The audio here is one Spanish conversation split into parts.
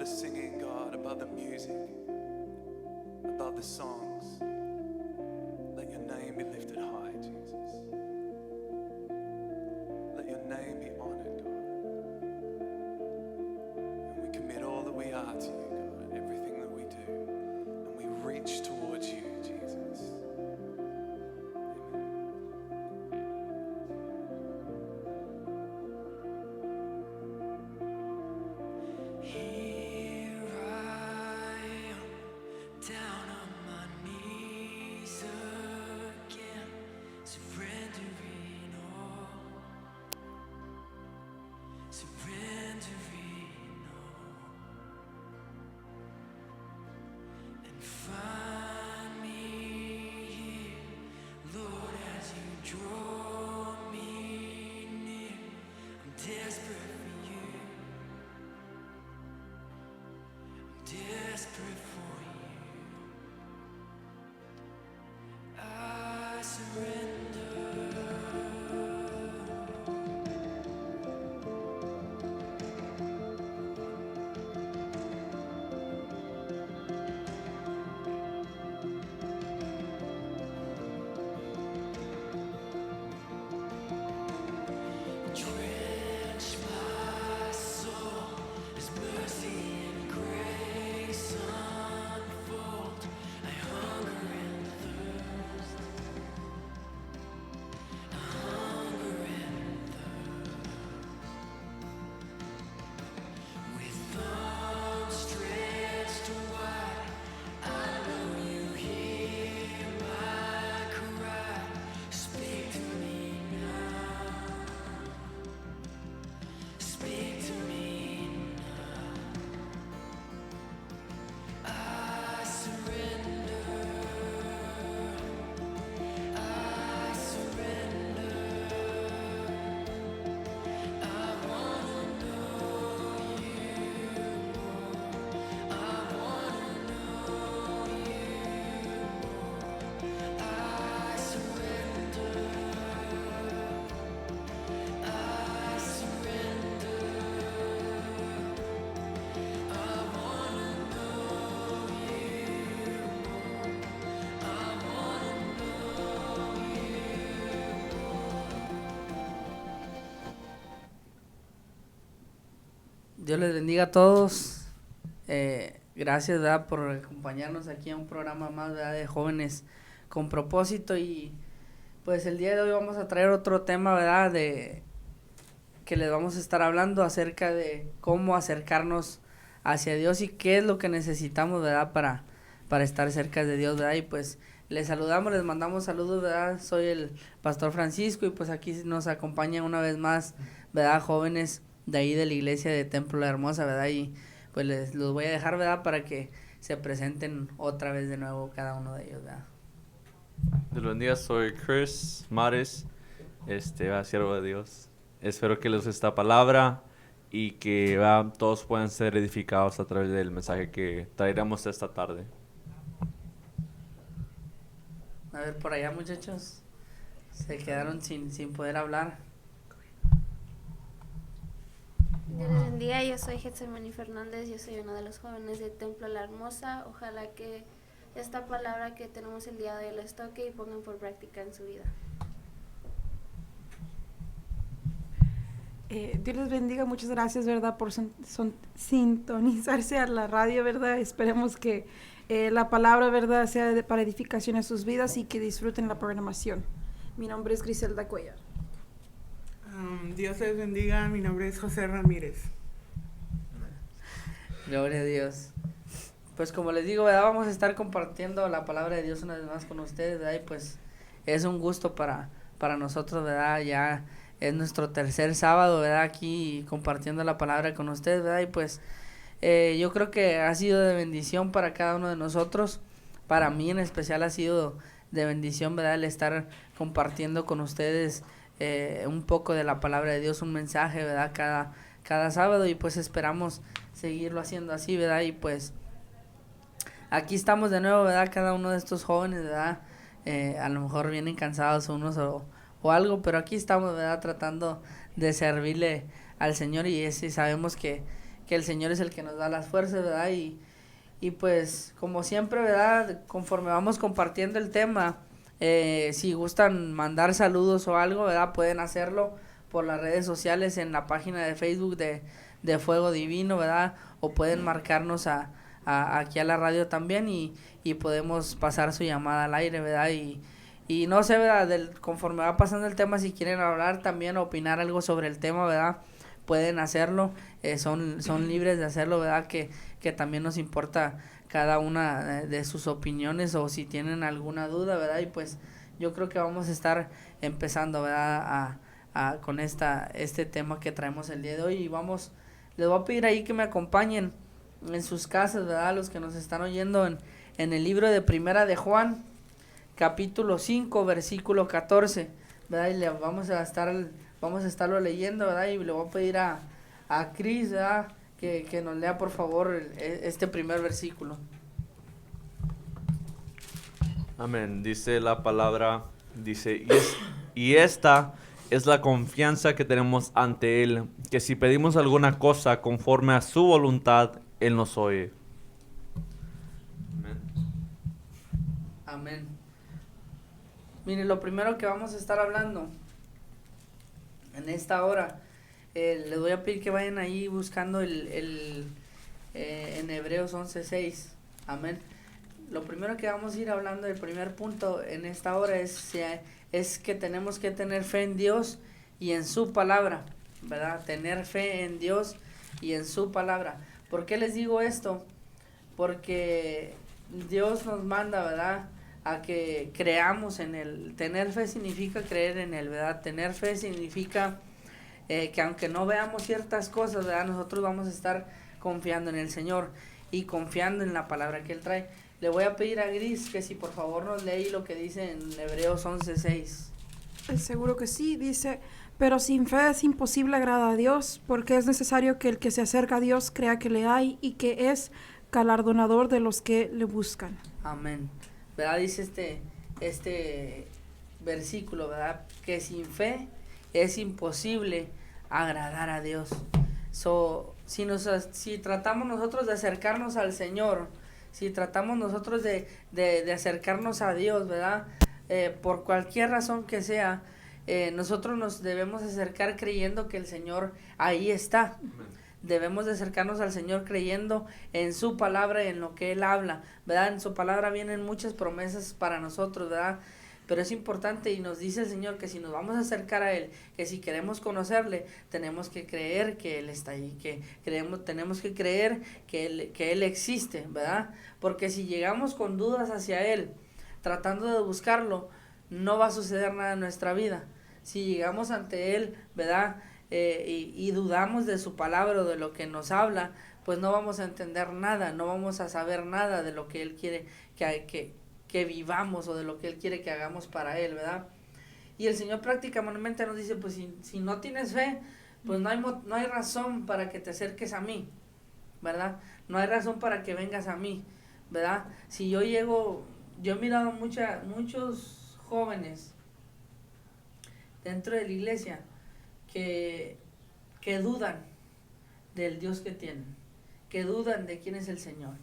singing, God, above the music, above the songs. Let your name be lifted high, Jesus. Let your name be honored, God. And we commit all that we are to you, God, everything that we do. And we reach towards you, Jesus. Here I am, down on my knees again, surrendering all, and find me here, Lord, as you draw me near. I'm desperate for you. Desperate for you, I surrender. Drench my soul as mercy and grace unfold. I hunger and thirst. I hunger and thirst. With arms stretched wide, I know you hear my cry. Speak to me now. Speak to me now. I surrender. I surrender. I wanna know you more. I wanna know you more. I surrender. I surrender. I wanna know you more. I wanna know Dios les bendiga a todos. Gracias, ¿verdad?, por acompañarnos aquí a un programa más, ¿verdad?, de jóvenes con propósito. Y pues el día de hoy vamos a traer otro tema, ¿verdad?, de que les vamos a estar hablando acerca de cómo acercarnos hacia Dios y qué es lo que necesitamos, ¿verdad?, para estar cerca de Dios, ¿verdad? Y pues les saludamos, les mandamos saludos, ¿verdad? Soy el pastor Francisco y pues aquí nos acompañan una vez más, ¿verdad?, jóvenes de ahí de la iglesia de Templo La Hermosa, ¿verdad? Y pues los voy a dejar, ¿verdad?, para que se presenten otra vez de nuevo cada uno de ellos, ¿verdad? Dios los bendiga, soy Chris Mares, siervo de Dios. Espero que les guste esta palabra y que todos puedan ser edificados a través del mensaje que traeremos esta tarde. A ver, por allá, muchachos, se quedaron sin poder hablar. Dios les bendiga, yo soy Getsemani Fernández, yo soy uno de los jóvenes de Templo La Hermosa. Ojalá que esta palabra que tenemos el día de hoy les toque y pongan por práctica en su vida. Dios les bendiga, muchas gracias, ¿verdad?, por sintonizarse a la radio, ¿verdad? Esperemos que la palabra, ¿verdad?, sea para edificación en sus vidas y que disfruten la programación. Mi nombre es Griselda Cuellar. Dios les bendiga, mi nombre es José Ramírez. Gloria a Dios. Pues como les digo, ¿verdad?, vamos a estar compartiendo la palabra de Dios una vez más con ustedes, ¿verdad? Y pues es un gusto para nosotros, ¿verdad? Ya es nuestro tercer sábado, ¿verdad?, aquí compartiendo la palabra con ustedes, ¿verdad? Y pues yo creo que ha sido de bendición para cada uno de nosotros. Para mí en especial ha sido de bendición, ¿verdad?, el estar compartiendo con ustedes un poco de la palabra de Dios, un mensaje, ¿verdad?, cada sábado. Y pues esperamos seguirlo haciendo así, ¿verdad? Y pues aquí estamos de nuevo, ¿verdad?, cada uno de estos jóvenes, ¿verdad? A lo mejor vienen cansados unos o algo, pero aquí estamos, ¿verdad?, tratando de servirle al Señor y sabemos que el Señor es el que nos da las fuerzas, ¿verdad? Y pues, como siempre, ¿verdad? Conforme vamos compartiendo el tema, si gustan mandar saludos o algo, ¿verdad? Pueden hacerlo por las redes sociales en la página de Facebook de Fuego Divino, ¿verdad? O pueden marcarnos aquí a la radio también y podemos pasar su llamada al aire, ¿verdad? Y no sé, ¿verdad? Conforme va pasando el tema, si quieren hablar también, opinar algo sobre el tema, ¿verdad? Pueden hacerlo, son libres de hacerlo, ¿verdad? Que también nos importa cada una de sus opiniones o si tienen alguna duda, ¿verdad? Y pues yo creo que vamos a estar empezando, ¿verdad? Con este tema que traemos el día de hoy y les voy a pedir ahí que me acompañen en sus casas, ¿verdad? Los que nos están oyendo en el libro de Primera de Juan, capítulo 5, versículo 14, ¿verdad? Y vamos a estarlo leyendo, ¿verdad? Y le voy a pedir a Cris, ¿verdad? Que nos lea por favor este primer versículo. Amén. Dice la palabra, dice, y esta es la confianza que tenemos ante Él, que si pedimos alguna cosa conforme a su voluntad, Él nos oye. Amén. Amén. Mire, lo primero que vamos a estar hablando en esta hora, les voy a pedir que vayan ahí buscando en Hebreos 11:6. Amén. Lo primero que vamos a ir hablando, el primer punto en esta hora es que tenemos que tener fe en Dios y en su palabra, ¿verdad? Tener fe en Dios y en su palabra. ¿Por qué les digo esto? Porque Dios nos manda, ¿verdad?, a que creamos en Él. Tener fe significa creer en Él, ¿verdad? Tener fe significa que aunque no veamos ciertas cosas, ¿verdad?, nosotros vamos a estar confiando en el Señor y confiando en la palabra que Él trae. Le voy a pedir a Gris que si por favor nos lee lo que dice en Hebreos 11:6. Seguro que sí, dice, pero sin fe es imposible agradar a Dios, porque es necesario que el que se acerca a Dios crea que le hay y que es galardonador de los que le buscan. Amén. ¿Verdad? Dice este versículo, ¿verdad? Que sin fe es imposible agradar a Dios. Si tratamos nosotros de acercarnos al Señor, si tratamos nosotros de acercarnos a Dios, ¿verdad? Por cualquier razón que sea, nosotros nos debemos acercar creyendo que el Señor ahí está. Debemos de acercarnos al Señor creyendo en su palabra y en lo que Él habla, ¿verdad? En su palabra vienen muchas promesas para nosotros, ¿verdad? Pero es importante y nos dice el Señor que si nos vamos a acercar a Él, que si queremos conocerle, tenemos que creer que Él está ahí, tenemos que creer que Él existe, ¿verdad? Porque si llegamos con dudas hacia Él, tratando de buscarlo, no va a suceder nada en nuestra vida. Si llegamos ante Él, ¿verdad?, y dudamos de su palabra o de lo que nos habla, pues no vamos a entender nada, no vamos a saber nada de lo que Él quiere que vivamos o de lo que Él quiere que hagamos para Él, ¿verdad? Y el Señor prácticamente nos dice, pues si no tienes fe, pues no hay razón para que te acerques a mí, ¿verdad? No hay razón para que vengas a mí, ¿verdad? Si yo he mirado muchos jóvenes dentro de la iglesia que dudan del Dios que tienen, que dudan de quién es el Señor.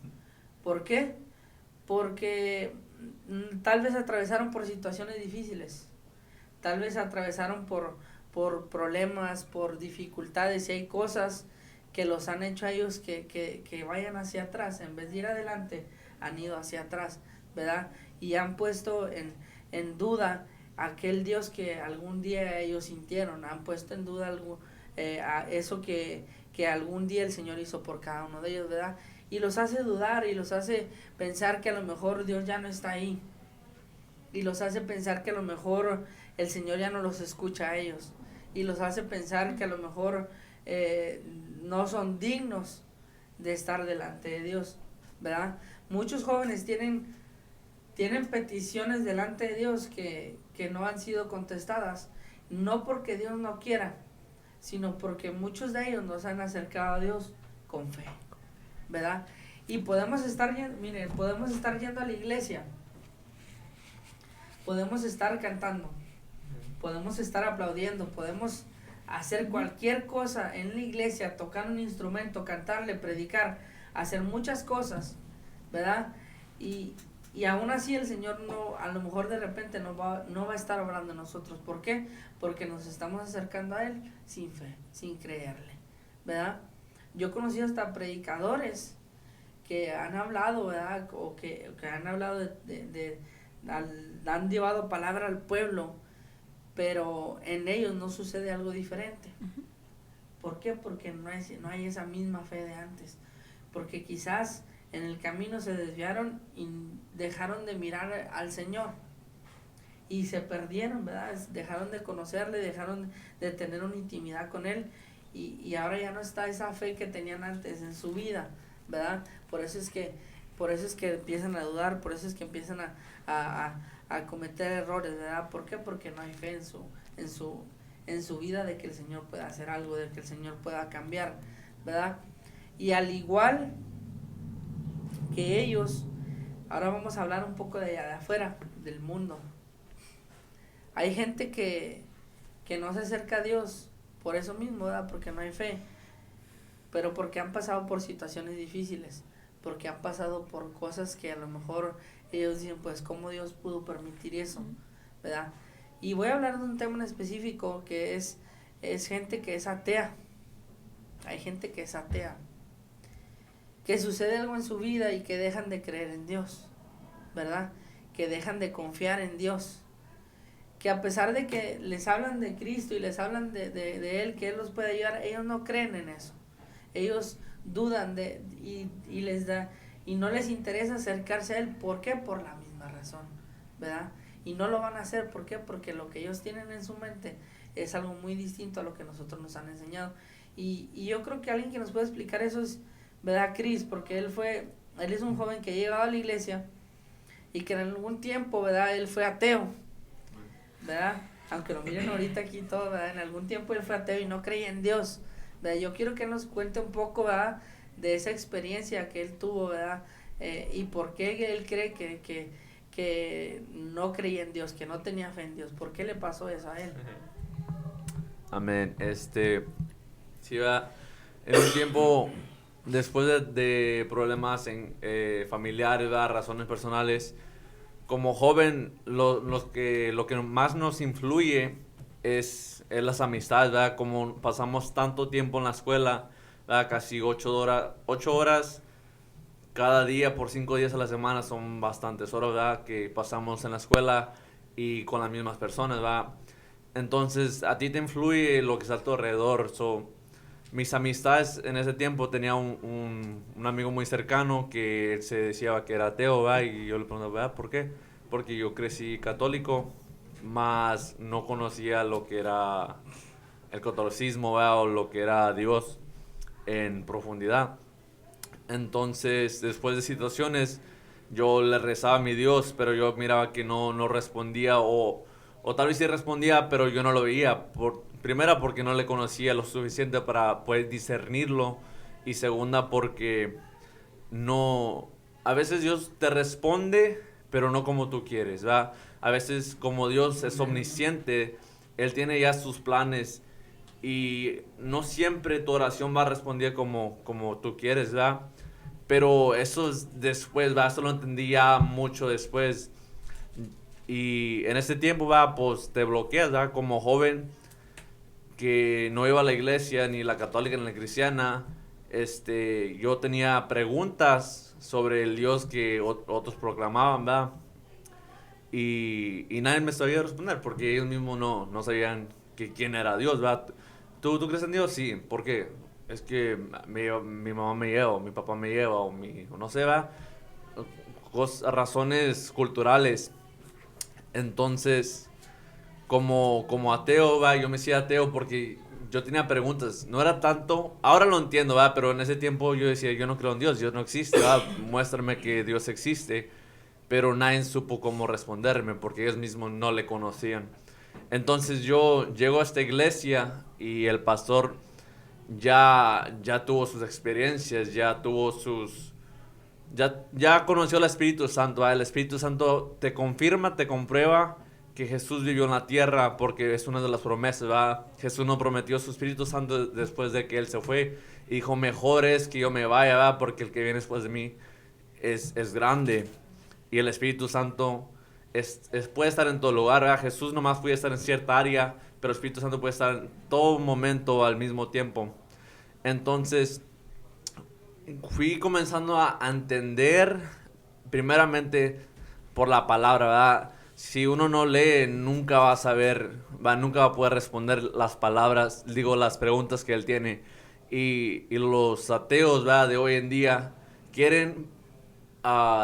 ¿Por qué? Porque tal vez atravesaron por situaciones difíciles, tal vez atravesaron por problemas, por dificultades, y hay cosas que los han hecho a ellos que vayan hacia atrás, en vez de ir adelante, han ido hacia atrás, ¿verdad? Y han puesto en duda aquel Dios que algún día ellos sintieron, han puesto en duda a eso que algún día el Señor hizo por cada uno de ellos, ¿verdad? Y los hace dudar y los hace pensar que a lo mejor Dios ya no está ahí. Y los hace pensar que a lo mejor el Señor ya no los escucha a ellos. Y los hace pensar que a lo mejor no son dignos de estar delante de Dios, ¿verdad? Muchos jóvenes tienen peticiones delante de Dios que no han sido contestadas, no porque Dios no quiera, sino porque muchos de ellos nos han acercado a Dios con fe, ¿verdad? Y podemos estar yendo a la iglesia, podemos estar cantando, podemos estar aplaudiendo, podemos hacer cualquier cosa en la iglesia, tocar un instrumento, cantarle, predicar, hacer muchas cosas, ¿verdad? Y aún así el Señor no, a lo mejor de repente no va a estar hablando en nosotros. ¿Por qué? Porque nos estamos acercando a Él sin fe, sin creerle, ¿verdad? Yo he conocido hasta predicadores que han hablado, ¿verdad? O que han hablado han llevado palabra al pueblo, pero en ellos no sucede algo diferente. ¿Por qué? Porque no hay esa misma fe de antes. Porque quizás en el camino se desviaron y dejaron de mirar al Señor. Y se perdieron, ¿verdad? Dejaron de conocerle, dejaron de tener una intimidad con Él. Y ahora ya no está esa fe que tenían antes en su vida, ¿verdad? Por eso es que empiezan a dudar, por eso es que empiezan a cometer errores, ¿verdad? ¿Por qué? Porque no hay fe en su vida de que el Señor pueda hacer algo, de que el Señor pueda cambiar, ¿verdad? Y al igual que ellos, ahora vamos a hablar un poco de allá de afuera, del mundo. Hay gente que no se acerca a Dios por eso mismo, ¿verdad? Porque no hay fe, pero porque han pasado por situaciones difíciles, porque han pasado por cosas que a lo mejor ellos dicen, pues, ¿cómo Dios pudo permitir eso? ¿Verdad? Y voy a hablar de un tema en específico que es gente que es atea. Hay gente que es atea, que sucede algo en su vida y que dejan de creer en Dios, ¿verdad? Que dejan de confiar en Dios, que a pesar de que les hablan de Cristo y les hablan de Él, que Él los puede ayudar, ellos no creen en eso. Ellos dudan y no les interesa acercarse a Él. ¿Por qué? Por la misma razón, ¿verdad? Y no lo van a hacer. ¿Por qué? Porque lo que ellos tienen en su mente es algo muy distinto a lo que nosotros nos han enseñado. Y yo creo que alguien que nos puede explicar eso es, ¿verdad? Cris, porque él es un joven que ha llegado a la iglesia y que en algún tiempo, ¿verdad? Él fue ateo, ¿verdad? Aunque lo miren ahorita aquí todo, ¿verdad? En algún tiempo él fue ateo y no creía en Dios, ¿verdad? Yo quiero que él nos cuente un poco, ¿verdad? De esa experiencia que él tuvo, ¿verdad? Y por qué él cree que no creía en Dios, que no tenía fe en Dios. ¿Por qué le pasó eso a él? Amén. Sí, va. En un tiempo, después de problemas familiares, ¿verdad? Razones personales, como joven, lo que más nos influye es las amistades, ¿verdad? Como pasamos tanto tiempo en la escuela, ¿verdad? Casi 8 horas cada día por 5 días a la semana, son bastantes horas, ¿verdad? Que pasamos en la escuela y con las mismas personas, ¿verdad? Entonces, a ti te influye lo que está a tu alrededor. Mis amistades en ese tiempo, tenía un amigo muy cercano que se decía que era ateo, ¿verdad? Y yo le preguntaba, ¿verdad? ¿Por qué? Porque yo crecí católico, más no conocía lo que era el catolicismo, ¿verdad? O lo que era Dios en profundidad. Entonces, después de situaciones, yo le rezaba a mi Dios, pero yo miraba que no respondía, o tal vez sí respondía, pero yo no lo veía. Primera, porque no le conocía lo suficiente para poder discernirlo, y segunda, porque a veces Dios te responde, pero no como tú quieres, ¿verdad? A veces, como Dios es omnisciente, Él tiene ya sus planes, y no siempre tu oración va a responder como tú quieres, ¿verdad? Pero eso es después, ¿verdad? Eso lo entendí ya mucho después. Y en ese tiempo, ¿verdad? Pues te bloqueas, ¿verdad? Como joven que no iba a la iglesia, ni la católica ni la cristiana, yo tenía preguntas sobre el Dios que otros proclamaban, ¿verdad? Y nadie me sabía responder, porque ellos mismos no sabían quién era Dios, ¿verdad? ¿Tú crees en Dios? Sí. ¿Por qué? Es que mi mamá me lleva, o mi papá me lleva, o no sé, ¿verdad? Razones culturales. Entonces, como ateo, ¿verdad? Yo me decía ateo porque yo tenía preguntas. No era tanto, ahora lo entiendo, ¿verdad? Pero en ese tiempo yo decía, yo no creo en Dios, Dios no existe, ¿verdad? Muéstrame que Dios existe. Pero nadie supo cómo responderme, porque ellos mismos no le conocían. Entonces yo llego a esta iglesia y el pastor ya tuvo sus experiencias, ya conoció al Espíritu Santo, ¿verdad? El Espíritu Santo te confirma, te comprueba que Jesús vivió en la tierra, porque es una de las promesas, ¿verdad? Jesús no prometió su Espíritu Santo después de que Él se fue. Y dijo, mejor es que yo me vaya, ¿verdad? Porque el que viene después de mí es grande. Y el Espíritu Santo puede estar en todo lugar, ¿verdad? Jesús nomás puede estar en cierta área, pero el Espíritu Santo puede estar en todo momento al mismo tiempo. Entonces, fui comenzando a entender, primeramente, por la palabra, ¿verdad? Si uno no lee, nunca va a saber, nunca va a poder responder las palabras, las preguntas que él tiene. Y los ateos, ¿verdad? De hoy en día quieren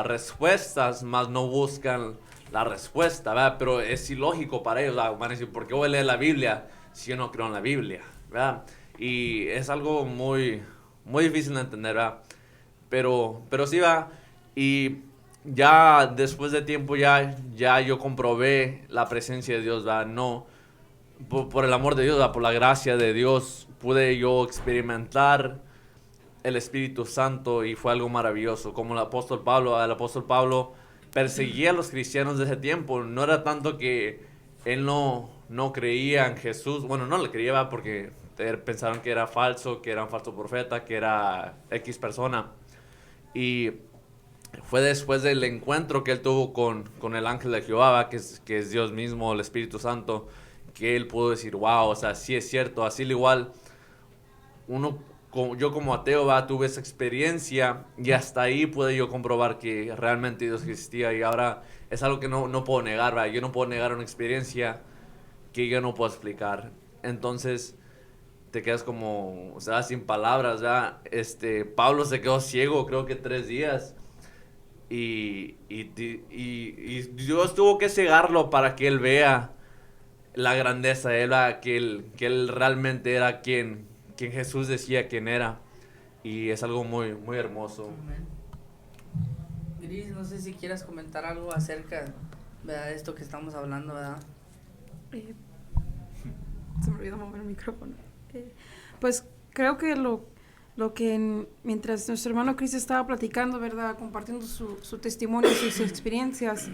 respuestas, mas no buscan la respuesta, ¿verdad? Pero es ilógico para ellos, ¿verdad? Van a decir, ¿por qué voy a leer la Biblia si yo no creo en la Biblia? ¿Verdad? Y es algo muy, muy difícil de entender, ¿verdad? Pero sí va. Y ya después de tiempo ya yo comprobé la presencia de Dios, ¿verdad? No, por el amor de Dios, ¿verdad? Por la gracia de Dios, pude yo experimentar el Espíritu Santo y fue algo maravilloso. Como el apóstol Pablo perseguía a los cristianos de ese tiempo. No era tanto que él no creía en Jesús. Bueno, no le creía, ¿verdad? Porque pensaron que era falso, que era un falso profeta, que era X persona. Y fue después del encuentro que él tuvo con el ángel de Jehová, ¿verdad? Que es Dios mismo, el Espíritu Santo, que él pudo decir, wow, o sea, sí es cierto. Así igual, yo como ateo, ¿verdad? Tuve esa experiencia y hasta ahí pude yo comprobar que realmente Dios existía. Y ahora es algo que no puedo negar, ¿verdad? Yo no puedo negar una experiencia que yo no puedo explicar. Entonces te quedas como, o sea, sin palabras, ¿verdad? Pablo se quedó ciego, creo que 3 días. Y Dios tuvo que cegarlo para que él vea la grandeza de él, ¿verdad? Que él realmente era quien Jesús decía quién era. Y es algo muy, muy hermoso. Amén. Gris, no sé si quieras comentar algo acerca, ¿verdad? De esto que estamos hablando, ¿verdad? Se me olvidó mover el micrófono. Pues creo que lo que mientras nuestro hermano Chris estaba platicando, ¿verdad? Compartiendo su testimonio, sus experiencias,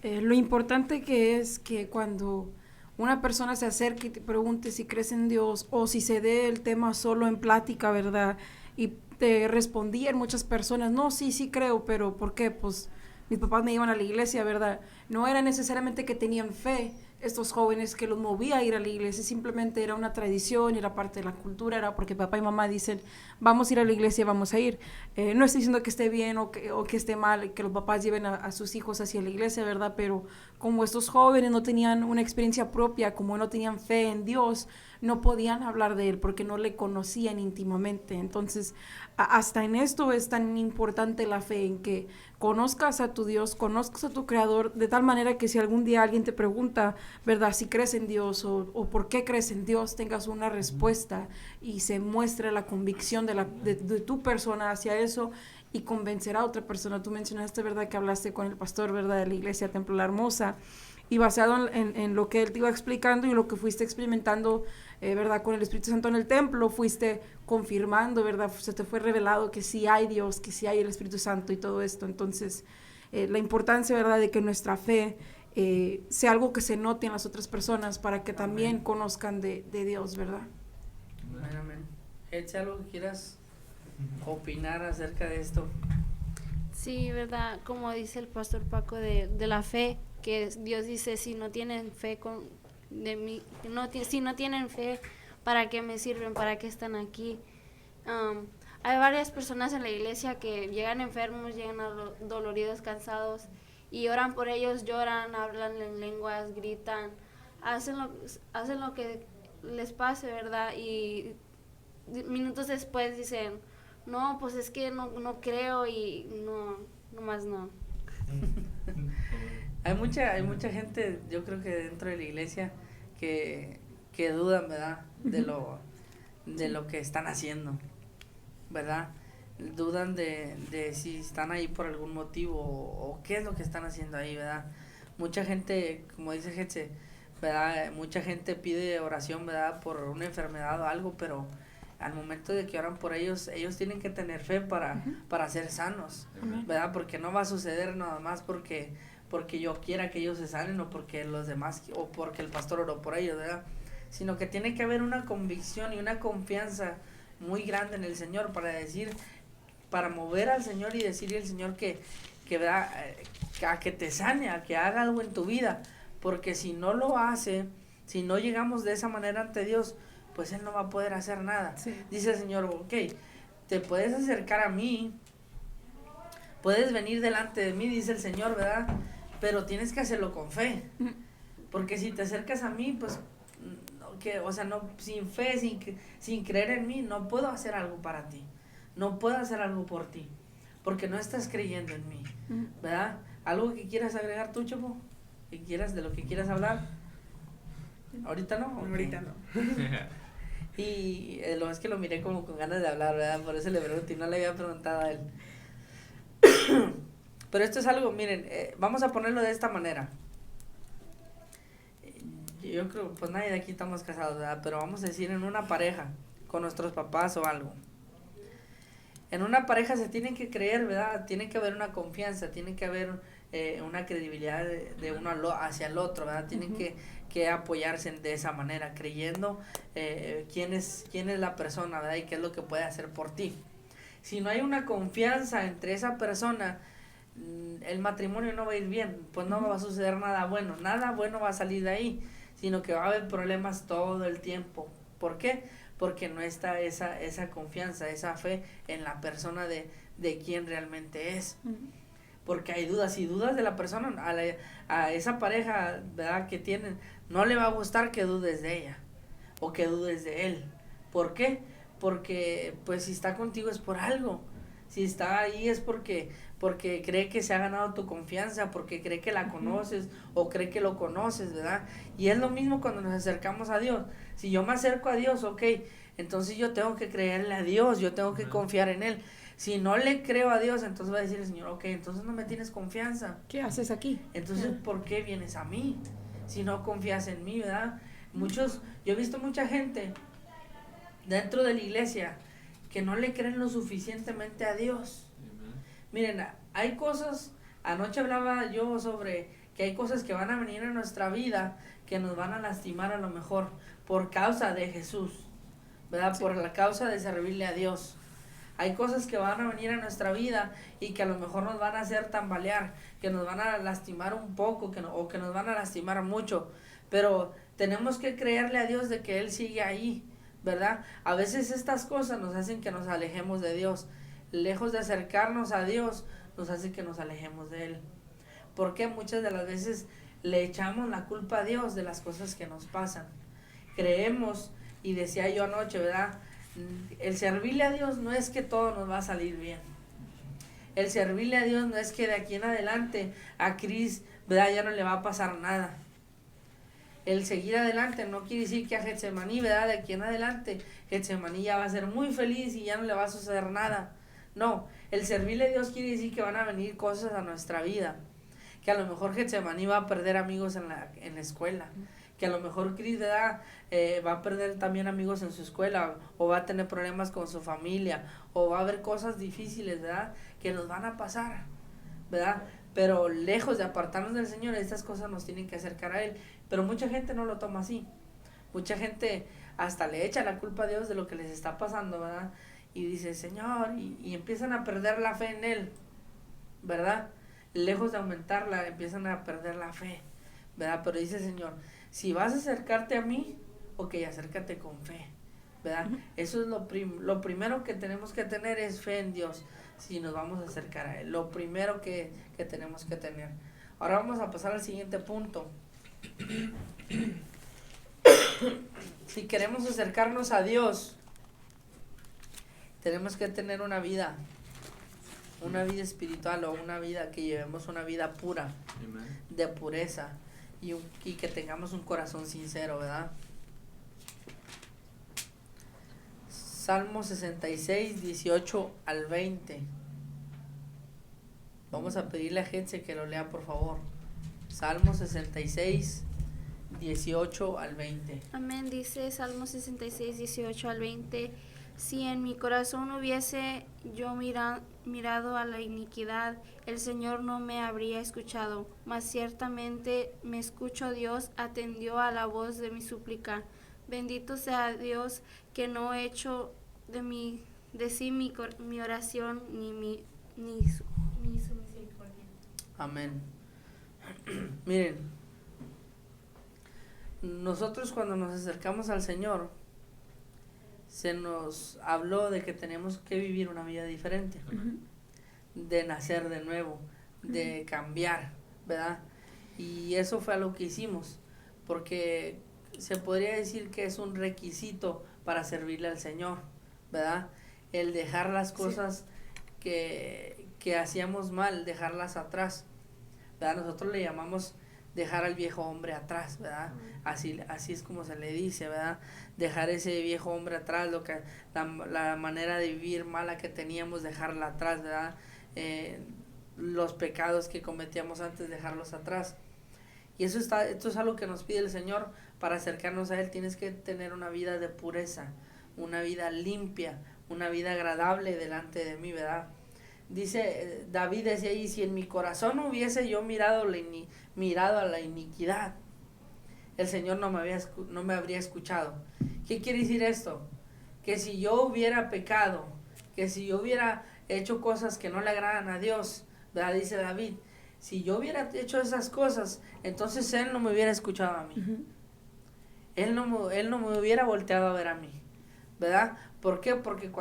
lo importante que es que cuando una persona se acerque y te pregunte si crees en Dios o si se dé el tema solo en plática, ¿verdad? Y te respondían muchas personas, no, sí creo, pero ¿por qué? Pues mis papás me iban a la iglesia, ¿verdad? No era necesariamente que tenían fe estos jóvenes que los movía a ir a la iglesia, simplemente era una tradición, era parte de la cultura, era porque papá y mamá dicen, vamos a ir a la iglesia, vamos a ir. No estoy diciendo que esté bien o que esté mal que los papás lleven a sus hijos hacia la iglesia, ¿verdad? Pero como estos jóvenes no tenían una experiencia propia, como no tenían fe en Dios, no podían hablar de Él porque no le conocían íntimamente. Entonces, hasta en esto es tan importante la fe, en que conozcas a tu Dios, conozcas a tu Creador, de tal manera que si algún día alguien te pregunta, ¿verdad?, si crees en Dios o por qué crees en Dios, tengas una respuesta y se muestre la convicción de tu persona hacia eso y convencer a otra persona. Tú mencionaste, ¿verdad?, que hablaste con el pastor, ¿verdad?, de la iglesia Templo La Hermosa, y basado en lo que él te iba explicando y lo que fuiste experimentando, ¿verdad?, con el Espíritu Santo en el templo, fuiste confirmando, ¿verdad?, se te fue revelado que sí hay Dios, que sí hay el Espíritu Santo y todo esto. Entonces, la importancia, ¿verdad?, de que nuestra fe sea algo que se note en las otras personas para que también conozcan de Dios, ¿verdad? Amén. Etse, ¿algo que quieras opinar acerca de esto? Sí, ¿verdad? Como dice el pastor Paco de la fe, que Dios dice, si no tienen fe si no tienen fe, ¿para qué me sirven? ¿Para qué están aquí? Hay varias personas en la iglesia que llegan enfermos, llegan doloridos, cansados, y oran por ellos, lloran, hablan en lenguas, gritan, hacen lo que les pase, ¿verdad? Y minutos después dicen, no, pues es que no creo y no más no. Hay mucha gente, yo creo que dentro de la iglesia que dudan, ¿verdad?, de lo que están haciendo, ¿verdad? Dudan de si están ahí por algún motivo o qué es lo que están haciendo ahí, ¿verdad? Mucha gente, como dice Hetze, ¿verdad?, mucha gente pide oración, ¿verdad?, por una enfermedad o algo, pero al momento de que oran por ellos tienen que tener fe para ser sanos, ¿verdad? Porque no va a suceder nada más porque porque yo quiera que ellos se sanen o porque los demás o porque el pastor oró por ellos, ¿verdad? Sino que tiene que haber una convicción y una confianza muy grande en el Señor para decir, para mover al Señor y decirle al Señor que ¿verdad? A que te sane, a que haga algo en tu vida, porque si no lo hace, si no llegamos de esa manera ante Dios, pues Él no va a poder hacer nada. Sí. Dice el Señor, ok, te puedes acercar a mí, puedes venir delante de mí, dice el Señor, ¿verdad? Pero tienes que hacerlo con fe, porque si te acercas a mí, pues, no, sin fe, sin creer en mí, no puedo hacer algo para ti, no puedo hacer algo por ti, porque no estás creyendo en mí, ¿verdad? ¿Algo que quieras agregar tú, Chopo? ¿De lo que quieras hablar? ¿Ahorita no? Ok. Ahorita no. Y es que lo miré como con ganas de hablar, ¿verdad? Por eso le pregunté, no le había preguntado a él. Pero esto es algo, miren, vamos a ponerlo de esta manera. Yo creo, pues nadie de aquí estamos casados, ¿verdad? Pero vamos a decir en una pareja, con nuestros papás o algo. En una pareja se tienen que creer, ¿verdad? Tiene que haber una confianza, tiene que haber una credibilidad de uno hacia el otro, ¿verdad? Tienen que apoyarse de esa manera, creyendo quién es la persona, ¿verdad? Y qué es lo que puede hacer por ti. Si no hay una confianza entre esa persona, el matrimonio no va a ir bien, pues no va a suceder nada bueno va a salir de ahí, sino que va a haber problemas todo el tiempo. ¿Por qué? Porque no está esa confianza, esa fe en la persona de quien realmente es. Porque hay dudas y dudas de la persona, a esa pareja, ¿verdad? Que tienen, no le va a gustar que dudes de ella o que dudes de él. ¿Por qué? Porque pues si está contigo es por algo, si está ahí es porque cree que se ha ganado tu confianza, porque cree que la conoces o cree que lo conoces, ¿verdad? Y es lo mismo cuando nos acercamos a Dios. Si yo me acerco a Dios, ok, entonces yo tengo que creerle a Dios, yo tengo que confiar en Él. Si no le creo a Dios, entonces va a decir el Señor, ok, entonces no me tienes confianza. ¿Qué haces aquí? Entonces, ¿por qué vienes a mí? Si no confías en mí, ¿verdad? Yo he visto mucha gente dentro de la iglesia que no le creen lo suficientemente a Dios. Miren, hay cosas, anoche hablaba yo sobre que hay cosas que van a venir en nuestra vida que nos van a lastimar a lo mejor por causa de Jesús, ¿verdad? Sí. Por la causa de servirle a Dios. Hay cosas que van a venir a nuestra vida y que a lo mejor nos van a hacer tambalear, que nos van a lastimar un poco o que nos van a lastimar mucho, pero tenemos que creerle a Dios de que Él sigue ahí, ¿verdad? A veces estas cosas nos hacen que nos alejemos de Dios. Lejos de acercarnos a Dios, nos hace que nos alejemos de Él. Porque muchas de las veces le echamos la culpa a Dios de las cosas que nos pasan. Creemos, y decía yo anoche, ¿verdad? El servirle a Dios no es que todo nos va a salir bien. El servirle a Dios no es que de aquí en adelante a Cris, ¿verdad? Ya no le va a pasar nada. El seguir adelante no quiere decir que a Getsemaní, ¿verdad? De aquí en adelante, Getsemaní ya va a ser muy feliz y ya no le va a suceder nada. No, el servirle a Dios quiere decir que van a venir cosas a nuestra vida. Que a lo mejor Getsemaní va a perder amigos en la escuela. Que a lo mejor Cris, ¿verdad? Va a perder también amigos en su escuela. O va a tener problemas con su familia. O va a haber cosas difíciles, ¿verdad? Que nos van a pasar, ¿verdad? Pero lejos de apartarnos del Señor, estas cosas nos tienen que acercar a Él. Pero mucha gente no lo toma así. Mucha gente hasta le echa la culpa a Dios de lo que les está pasando, ¿verdad? Y dice, Señor, y empiezan a perder la fe en Él, ¿verdad? Lejos de aumentarla, empiezan a perder la fe, ¿verdad? Pero dice el Señor, si vas a acercarte a mí, ok, acércate con fe, ¿verdad? Eso es lo primero que tenemos que tener es fe en Dios, si nos vamos a acercar a Él, lo primero que tenemos que tener. Ahora vamos a pasar al siguiente punto. Si queremos acercarnos a Dios, tenemos que tener una vida espiritual, o una vida que llevemos una vida pura, de pureza, y que tengamos un corazón sincero, ¿verdad? Salmo 66, 18 al 20. Vamos a pedirle a gente que lo lea, por favor. Salmo 66, 18 al 20. Amén, dice Salmo 66, 18 al 20. Si en mi corazón hubiese yo mirado a la iniquidad, el Señor no me habría escuchado, mas ciertamente me escuchó Dios, atendió a la voz de mi súplica. Bendito sea Dios que no he hecho de sí mi oración ni su misericordia. Amén. Miren, nosotros cuando nos acercamos al Señor, se nos habló de que tenemos que vivir una vida diferente, de nacer de nuevo, de cambiar, ¿verdad? Y eso fue lo que hicimos, porque se podría decir que es un requisito para servirle al Señor, ¿verdad? El dejar las cosas que hacíamos mal, dejarlas atrás, ¿verdad? Nosotros le llamamos dejar al viejo hombre atrás, ¿verdad? Así es como se le dice, ¿verdad? Dejar ese viejo hombre atrás, la manera de vivir mala que teníamos, dejarla atrás, ¿verdad? Los pecados que cometíamos antes, dejarlos atrás. Y esto es algo que nos pide el Señor para acercarnos a Él. Tienes que tener una vida de pureza, una vida limpia, una vida agradable delante de mí, ¿verdad? Dice, David decía ahí, si en mi corazón hubiese yo mirado a la iniquidad, el Señor no me habría escuchado. ¿Qué quiere decir esto? Que si yo hubiera pecado, que si yo hubiera hecho cosas que no le agradan a Dios, ¿verdad? Dice David, si yo hubiera hecho esas cosas, entonces Él no me hubiera escuchado a mí. Él no me hubiera volteado a ver a mí, ¿verdad? ¿Por qué? Porque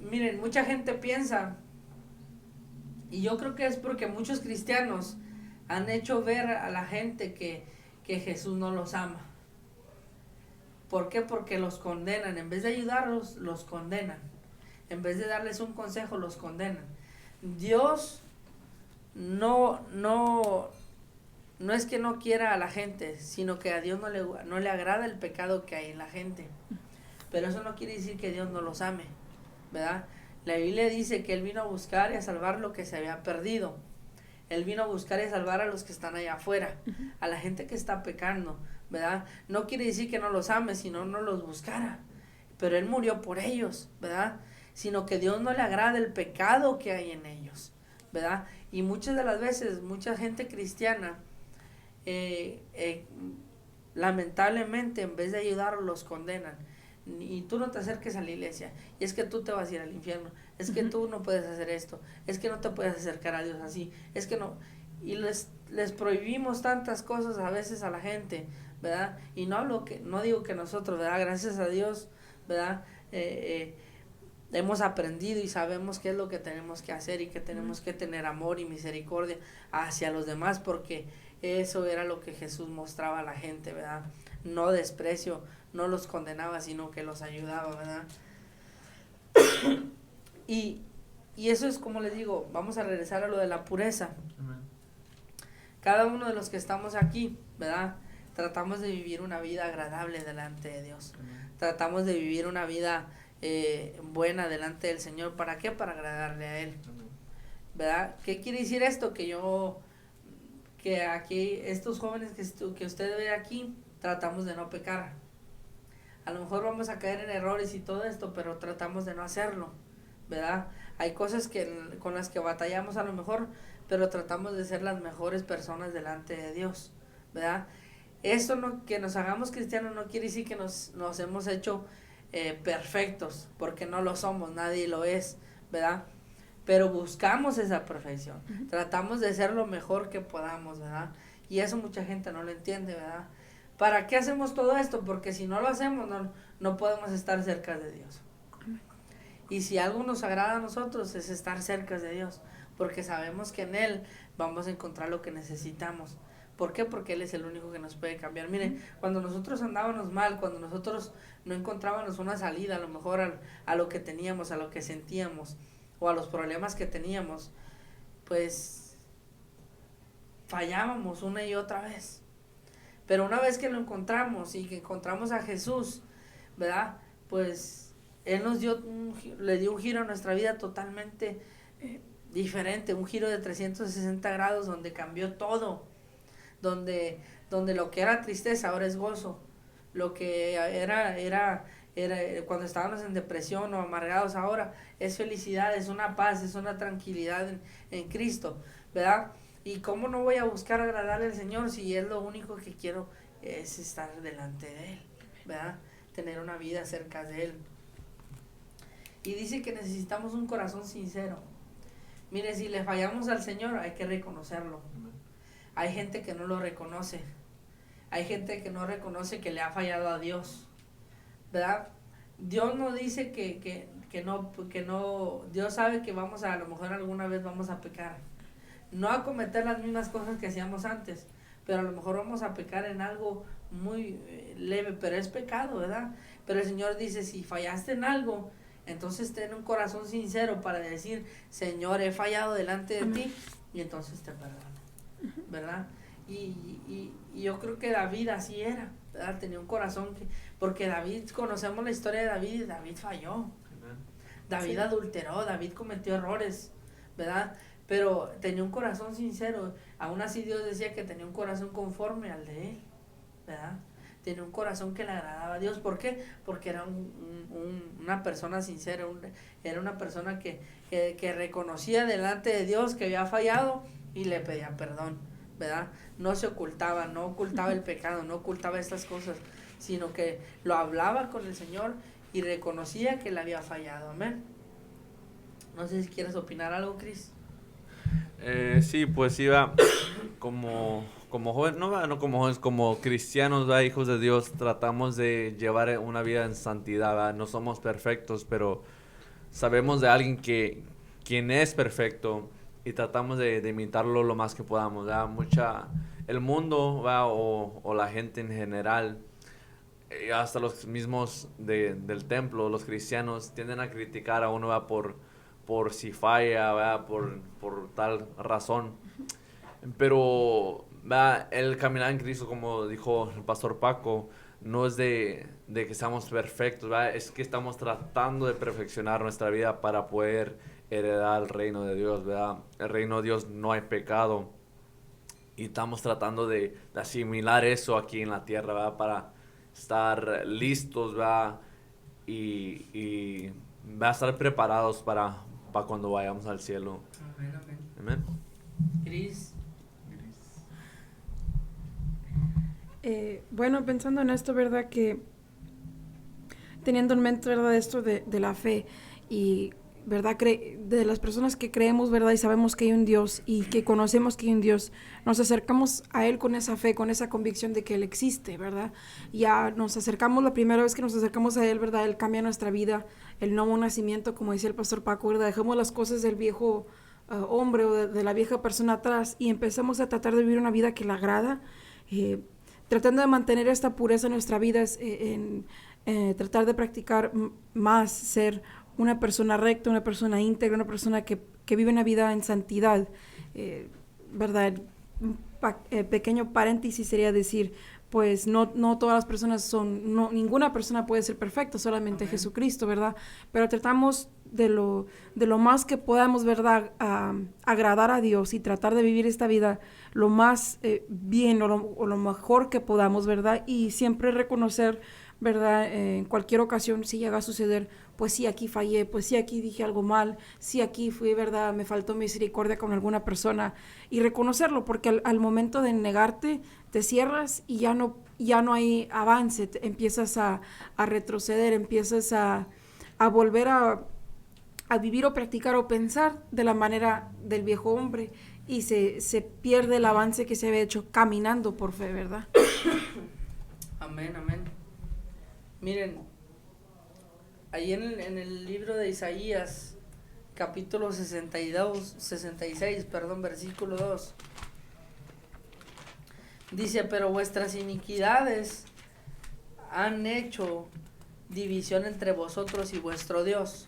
miren, mucha gente piensa, y yo creo que es porque muchos cristianos han hecho ver a la gente que Jesús no los ama. ¿Por qué? Porque los condenan. En vez de ayudarlos, los condenan. En vez de darles un consejo, los condenan. Dios no es que no quiera a la gente, sino que a Dios no le agrada el pecado que hay en la gente. Pero eso no quiere decir que Dios no los ame, ¿verdad? La Biblia dice que Él vino a buscar y a salvar lo que se había perdido. Él vino a buscar y a salvar a los que están allá afuera, a la gente que está pecando, ¿verdad? No quiere decir que no los ame, sino no los buscara. Pero Él murió por ellos, ¿verdad? Sino que Dios no le agrada el pecado que hay en ellos, ¿verdad? Y muchas de las veces, mucha gente cristiana, lamentablemente, en vez de ayudarlos, los condenan. Y tú no te acerques a la iglesia, y es que tú te vas a ir al infierno, es que tú no puedes hacer esto, es que no te puedes acercar a Dios así, es que no, y les prohibimos tantas cosas a veces a la gente, ¿verdad? Y no digo que nosotros, ¿verdad? Gracias a Dios, ¿verdad? Hemos aprendido y sabemos qué es lo que tenemos que hacer, y que tenemos que tener amor y misericordia hacia los demás, porque eso era lo que Jesús mostraba a la gente, ¿verdad? No desprecio, no los condenaba, sino que los ayudaba, ¿verdad? Y eso es, como les digo, vamos a regresar a lo de la pureza. Cada uno de los que estamos aquí, ¿verdad? Tratamos de vivir una vida agradable delante de Dios. Tratamos de vivir una vida buena delante del Señor. ¿Para qué? Para agradarle a Él, ¿verdad? ¿Qué quiere decir esto? Que aquí, estos jóvenes que usted ve aquí, tratamos de no pecar. A lo mejor vamos a caer en errores y todo esto, pero tratamos de no hacerlo, ¿verdad? Hay cosas con las que batallamos a lo mejor, pero tratamos de ser las mejores personas delante de Dios, ¿verdad? Esto que nos hagamos cristianos no quiere decir que nos hemos hecho perfectos, porque no lo somos, nadie lo es, ¿verdad? Pero buscamos esa perfección, tratamos de ser lo mejor que podamos, ¿verdad? Y eso mucha gente no lo entiende, ¿verdad? ¿Para qué hacemos todo esto? Porque si no lo hacemos, no podemos estar cerca de Dios. Y si algo nos agrada a nosotros, es estar cerca de Dios, porque sabemos que en Él vamos a encontrar lo que necesitamos. ¿Por qué? Porque Él es el único que nos puede cambiar. Miren, cuando nosotros andábamos mal, cuando nosotros no encontrábamos una salida, a lo mejor a lo que teníamos, a lo que sentíamos, o a los problemas que teníamos, pues fallábamos una y otra vez. Pero una vez que lo encontramos y que encontramos a Jesús, ¿verdad? Pues Él le dio un giro a nuestra vida totalmente diferente, un giro de 360 grados donde cambió todo, donde lo que era tristeza ahora es gozo, lo que era cuando estábamos en depresión o amargados, ahora es felicidad, es una paz, es una tranquilidad en Cristo, ¿verdad? Y cómo no voy a buscar agradarle al Señor si es lo único que quiero es estar delante de Él, ¿verdad? Tener una vida cerca de Él. Y dice que necesitamos un corazón sincero. Mire, si le fallamos al Señor hay que reconocerlo. Hay gente que no lo reconoce. Hay gente que no reconoce que le ha fallado a Dios, ¿verdad? Dios no dice que no, Dios sabe que vamos a lo mejor alguna vez vamos a pecar. No a cometer las mismas cosas que hacíamos antes, pero a lo mejor vamos a pecar en algo muy leve, pero es pecado, ¿verdad? Pero el Señor dice, si fallaste en algo, entonces ten un corazón sincero para decir, Señor, he fallado delante de ti, y entonces te perdono, ¿verdad? Y yo creo que David así era, ¿verdad? Tenía un corazón porque David, conocemos la historia de David y David falló. David adulteró, David cometió errores, ¿verdad? Pero tenía un corazón sincero. Aún así Dios decía que tenía un corazón conforme al de él, ¿verdad? Tenía un corazón que le agradaba a Dios. ¿Por qué? Porque era una persona sincera, era una persona que reconocía delante de Dios que había fallado y le pedía perdón, ¿verdad? No se ocultaba, no ocultaba el pecado, no ocultaba estas cosas, sino que lo hablaba con el Señor y reconocía que le había fallado. Amén. No sé si quieres opinar algo, Cris. Sí, pues iba como joven, no como jóvenes, como cristianos, ¿verdad? Hijos de Dios, tratamos de llevar una vida en santidad, ¿verdad? No somos perfectos, pero sabemos de alguien quien es perfecto y tratamos de imitarlo lo más que podamos, ¿verdad? El mundo, ¿verdad? O la gente en general, hasta los mismos del templo, los cristianos, tienden a criticar a uno, ¿verdad? Por si falla, ¿verdad? Por tal razón. Pero, ¿verdad? El caminar en Cristo, como dijo el pastor Paco, no es de que seamos perfectos, ¿verdad? Es que estamos tratando de perfeccionar nuestra vida para poder heredar el reino de Dios, ¿verdad? El reino de Dios no hay pecado. Y estamos tratando de asimilar eso aquí en la tierra, ¿verdad? Para estar listos, ¿verdad? Y va a estar preparados para cuando vayamos al cielo. Amén, amén. Amén. Cris. Bueno, pensando en esto, ¿verdad? Que teniendo en mente, ¿verdad? Esto de la fe y, ¿verdad? De las personas que creemos, ¿verdad? Y sabemos que hay un Dios y que conocemos que hay un Dios, nos acercamos a Él con esa fe, con esa convicción de que Él existe, ¿verdad? Ya nos acercamos, la primera vez que nos acercamos a Él, ¿verdad? Él cambia nuestra vida, el nuevo nacimiento, como decía el pastor Paco, ¿verdad? Dejamos las cosas del viejo hombre o de la vieja persona atrás y empezamos a tratar de vivir una vida que le agrada, tratando de mantener esta pureza en nuestra vida, tratar de practicar más, ser una persona recta, una persona íntegra, una persona que vive una vida en santidad, ¿verdad? Pequeño paréntesis sería decir, pues no todas las personas ninguna persona puede ser perfecta, solamente Amén. Jesucristo, ¿verdad? Pero tratamos de lo más que podamos, ¿verdad? Agradar a Dios y tratar de vivir esta vida lo más bien o lo mejor que podamos, ¿verdad? Y siempre reconocer, ¿verdad? En cualquier ocasión, si llega a suceder, pues sí, aquí fallé, pues sí, aquí dije algo mal, sí, aquí fui, ¿verdad? Me faltó misericordia con alguna persona, y reconocerlo, porque al momento de negarte, te cierras y ya no hay avance, empiezas a retroceder, empiezas a volver a vivir o practicar o pensar de la manera del viejo hombre, y se pierde el avance que se había hecho caminando por fe, ¿verdad? Amén, amén. Miren, ahí en el libro de Isaías, capítulo 66, versículo 2, dice, pero vuestras iniquidades han hecho división entre vosotros y vuestro Dios,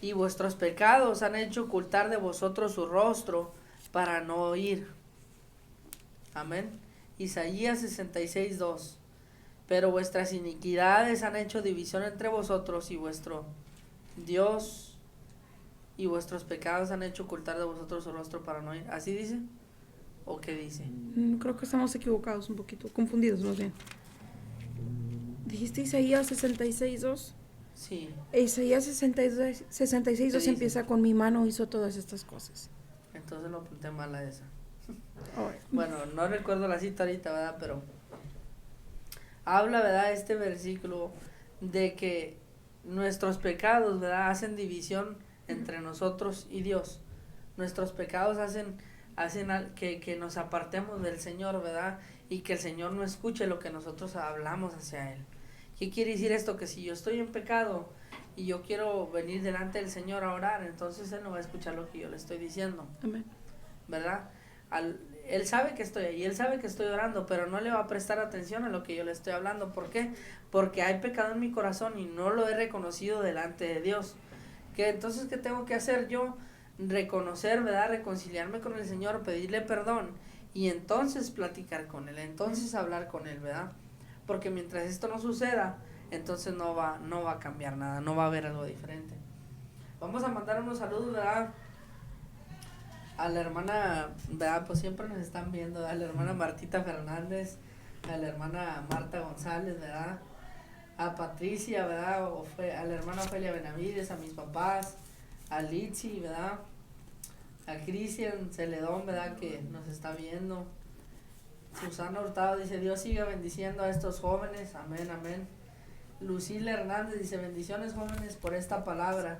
y vuestros pecados han hecho ocultar de vosotros su rostro para no oír. Amén. Isaías 66, 2. Pero vuestras iniquidades han hecho división entre vosotros y vuestro Dios, y vuestros pecados han hecho ocultar de vosotros su rostro para no oír. ¿Así dice? ¿O qué dice? Creo que estamos equivocados un poquito, confundidos más bien. Dijiste Isaías 66:2. Sí. Isaías 66:2 dice? empieza con mi mano hizo todas estas cosas. Entonces lo apunté mal a esa. Oh, Bueno, no recuerdo la cita ahorita, ¿verdad? Pero habla, ¿verdad? Este versículo de que nuestros pecados, ¿verdad? Hacen división entre nosotros y Dios. Nuestros pecados hacen que nos apartemos del Señor, ¿verdad? Y que el Señor no escuche lo que nosotros hablamos hacia Él. ¿Qué quiere decir esto? Que si yo estoy en pecado y yo quiero venir delante del Señor a orar, entonces Él no va a escuchar lo que yo le estoy diciendo, amén. ¿verdad? Él sabe que estoy ahí, Él sabe que estoy orando, pero no le va a prestar atención a lo que yo le estoy hablando. ¿Por qué? Porque hay pecado en mi corazón y no lo he reconocido delante de Dios. Entonces, ¿qué tengo que hacer yo? Reconocer, ¿verdad? Reconciliarme con el Señor, pedirle perdón y entonces platicar con Él, entonces hablar con Él, ¿verdad? Porque mientras esto no suceda, entonces no va a cambiar nada, no va a haber algo diferente. Vamos a mandar unos saludos, ¿verdad? A la hermana, ¿verdad? Pues siempre nos están viendo, a la hermana Martita Fernández, a la hermana Marta González, ¿verdad? A Patricia, ¿verdad? A la hermana Ofelia Benavides, a mis papás, a Litsi, ¿verdad? A Cristian Celedón, ¿verdad? Que nos está viendo. Susana Hurtado dice, Dios siga bendiciendo a estos jóvenes, amén, amén. Lucila Hernández dice, bendiciones jóvenes por esta palabra,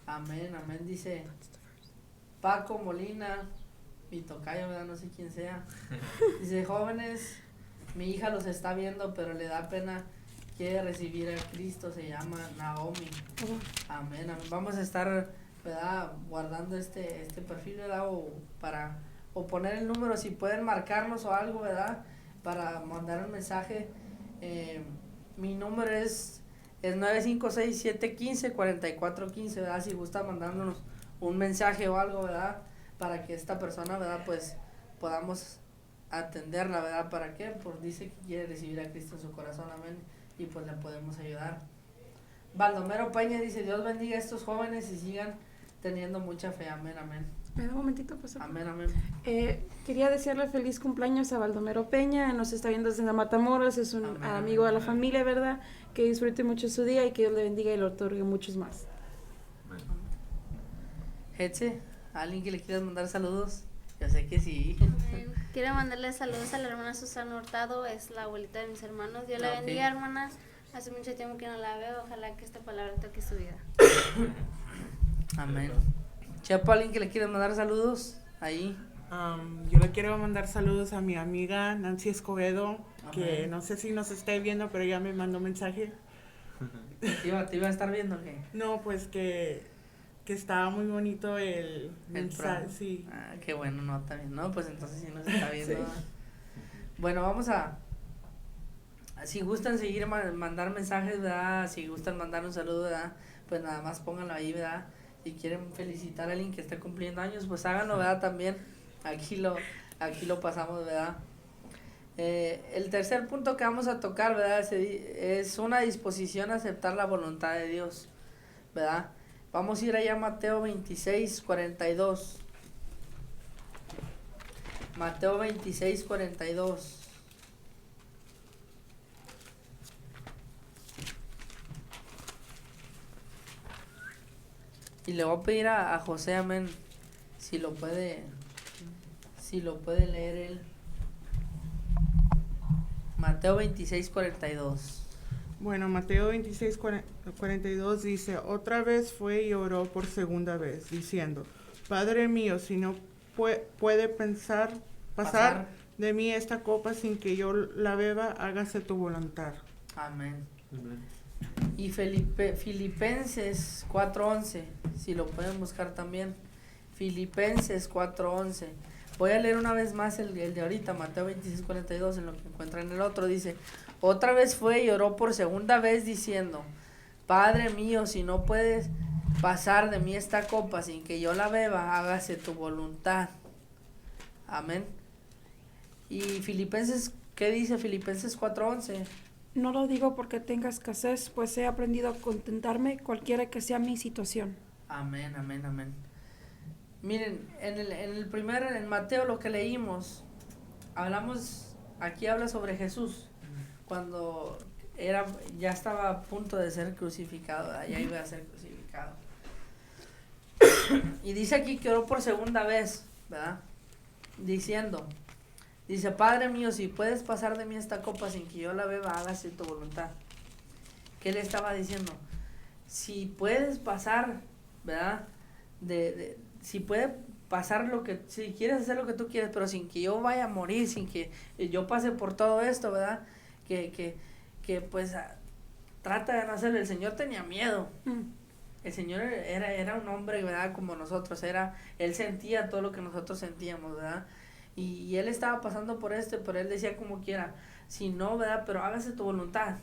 amén, amén. Dice Paco Molina, mi tocayo, ¿verdad? No sé quién sea. Dice, jóvenes, mi hija los está viendo, pero le da pena, quiere recibir a Cristo, se llama Naomi. Amén, amén. Vamos a estar, ¿verdad? Guardando este perfil, ¿verdad? O poner el número, si pueden marcarnos o algo, ¿verdad? Para mandar un mensaje. Mi número es 956-715-4415, ¿verdad? Si gusta mandándonos un mensaje o algo, ¿verdad? Para que esta persona, ¿verdad? Pues podamos atenderla, ¿verdad? ¿Para qué? Pues dice que quiere recibir a Cristo en su corazón, amén. Y pues le podemos ayudar. Baldomero Peña dice, Dios bendiga a estos jóvenes y sigan teniendo mucha fe, amén, amén. ¿Me da un momentito, pastor? Amén, amén. Quería desearle feliz cumpleaños a Baldomero Peña, nos está viendo desde Matamoros, es un Amén, amigo de la amén. familia, ¿verdad? Que disfrute mucho su día y que Dios le bendiga y le otorgue muchos más. Hetze, ¿alguien que le quieras mandar saludos? Yo sé que sí. Quiero mandarle saludos a la hermana Susana Hurtado, es la abuelita de mis hermanos. Dios la Ok. bendiga, hermana. Hace mucho tiempo que no la veo, ojalá que esta palabra toque su vida. Amén. Chepo, ¿alguien que le quieras mandar saludos? Ahí. Yo le quiero mandar saludos a mi amiga Nancy Escobedo, que Amén. no sé si nos esté viendo, pero ella me mandó mensaje. ¿Te iba a estar viendo qué? No, pues que estaba muy bonito el mensaje, programa. sí. Ah, qué bueno, no, también. No, pues entonces sí nos está viendo. Sí. ¿verdad? Bueno, vamos a... Si gustan seguir mandar mensajes, ¿verdad? Si gustan mandar un saludo, ¿verdad? Pues nada más pónganlo ahí, ¿verdad? Si quieren felicitar a alguien que esté cumpliendo años, pues háganlo, ¿verdad? También aquí lo pasamos, ¿verdad? El tercer punto que vamos a tocar, ¿verdad? Es una disposición a aceptar la voluntad de Dios, ¿verdad? Vamos a ir allá a Mateo 26:42. Mateo 26:42. Y le voy a pedir a José, amén, si lo puede leer él. Mateo 26:42. Bueno, Mateo 26:42 dice, otra vez fue y oró por segunda vez, diciendo, Padre mío, si no puede pasar de mí esta copa sin que yo la beba, hágase tu voluntad. Amén. Y Filipenses 4:11, si lo pueden buscar también. Filipenses 4:11. Voy a leer una vez más el de ahorita, Mateo 26:42, en lo que encuentran el otro. Dice, otra vez fue y oró por segunda vez diciendo, Padre mío, si no puedes pasar de mí esta copa sin que yo la beba, hágase tu voluntad. Amén. Y Filipenses, ¿qué dice Filipenses 4:11? No lo digo porque tenga escasez, pues he aprendido a contentarme cualquiera que sea mi situación. Amén, amén, amén. Miren, en Mateo lo que leímos, aquí habla sobre Jesús, cuando ya estaba a punto de ser crucificado, ¿verdad? Ya iba a ser crucificado. Y dice aquí que oró por segunda vez, ¿verdad? Diciendo, dice, Padre mío, si puedes pasar de mí esta copa sin que yo la beba, hágase tu voluntad. ¿Qué le estaba diciendo? Si puedes pasar, ¿verdad? Si puede pasar si quieres hacer lo que tú quieres, pero sin que yo vaya a morir, sin que yo pase por todo esto, ¿verdad? Que pues trata de no hacerlo. El Señor tenía miedo. El Señor era un hombre, ¿verdad? Como nosotros, Él sentía todo lo que nosotros sentíamos, ¿verdad? Y Él estaba pasando por esto, pero Él decía como quiera, si no, ¿verdad? Pero hágase tu voluntad.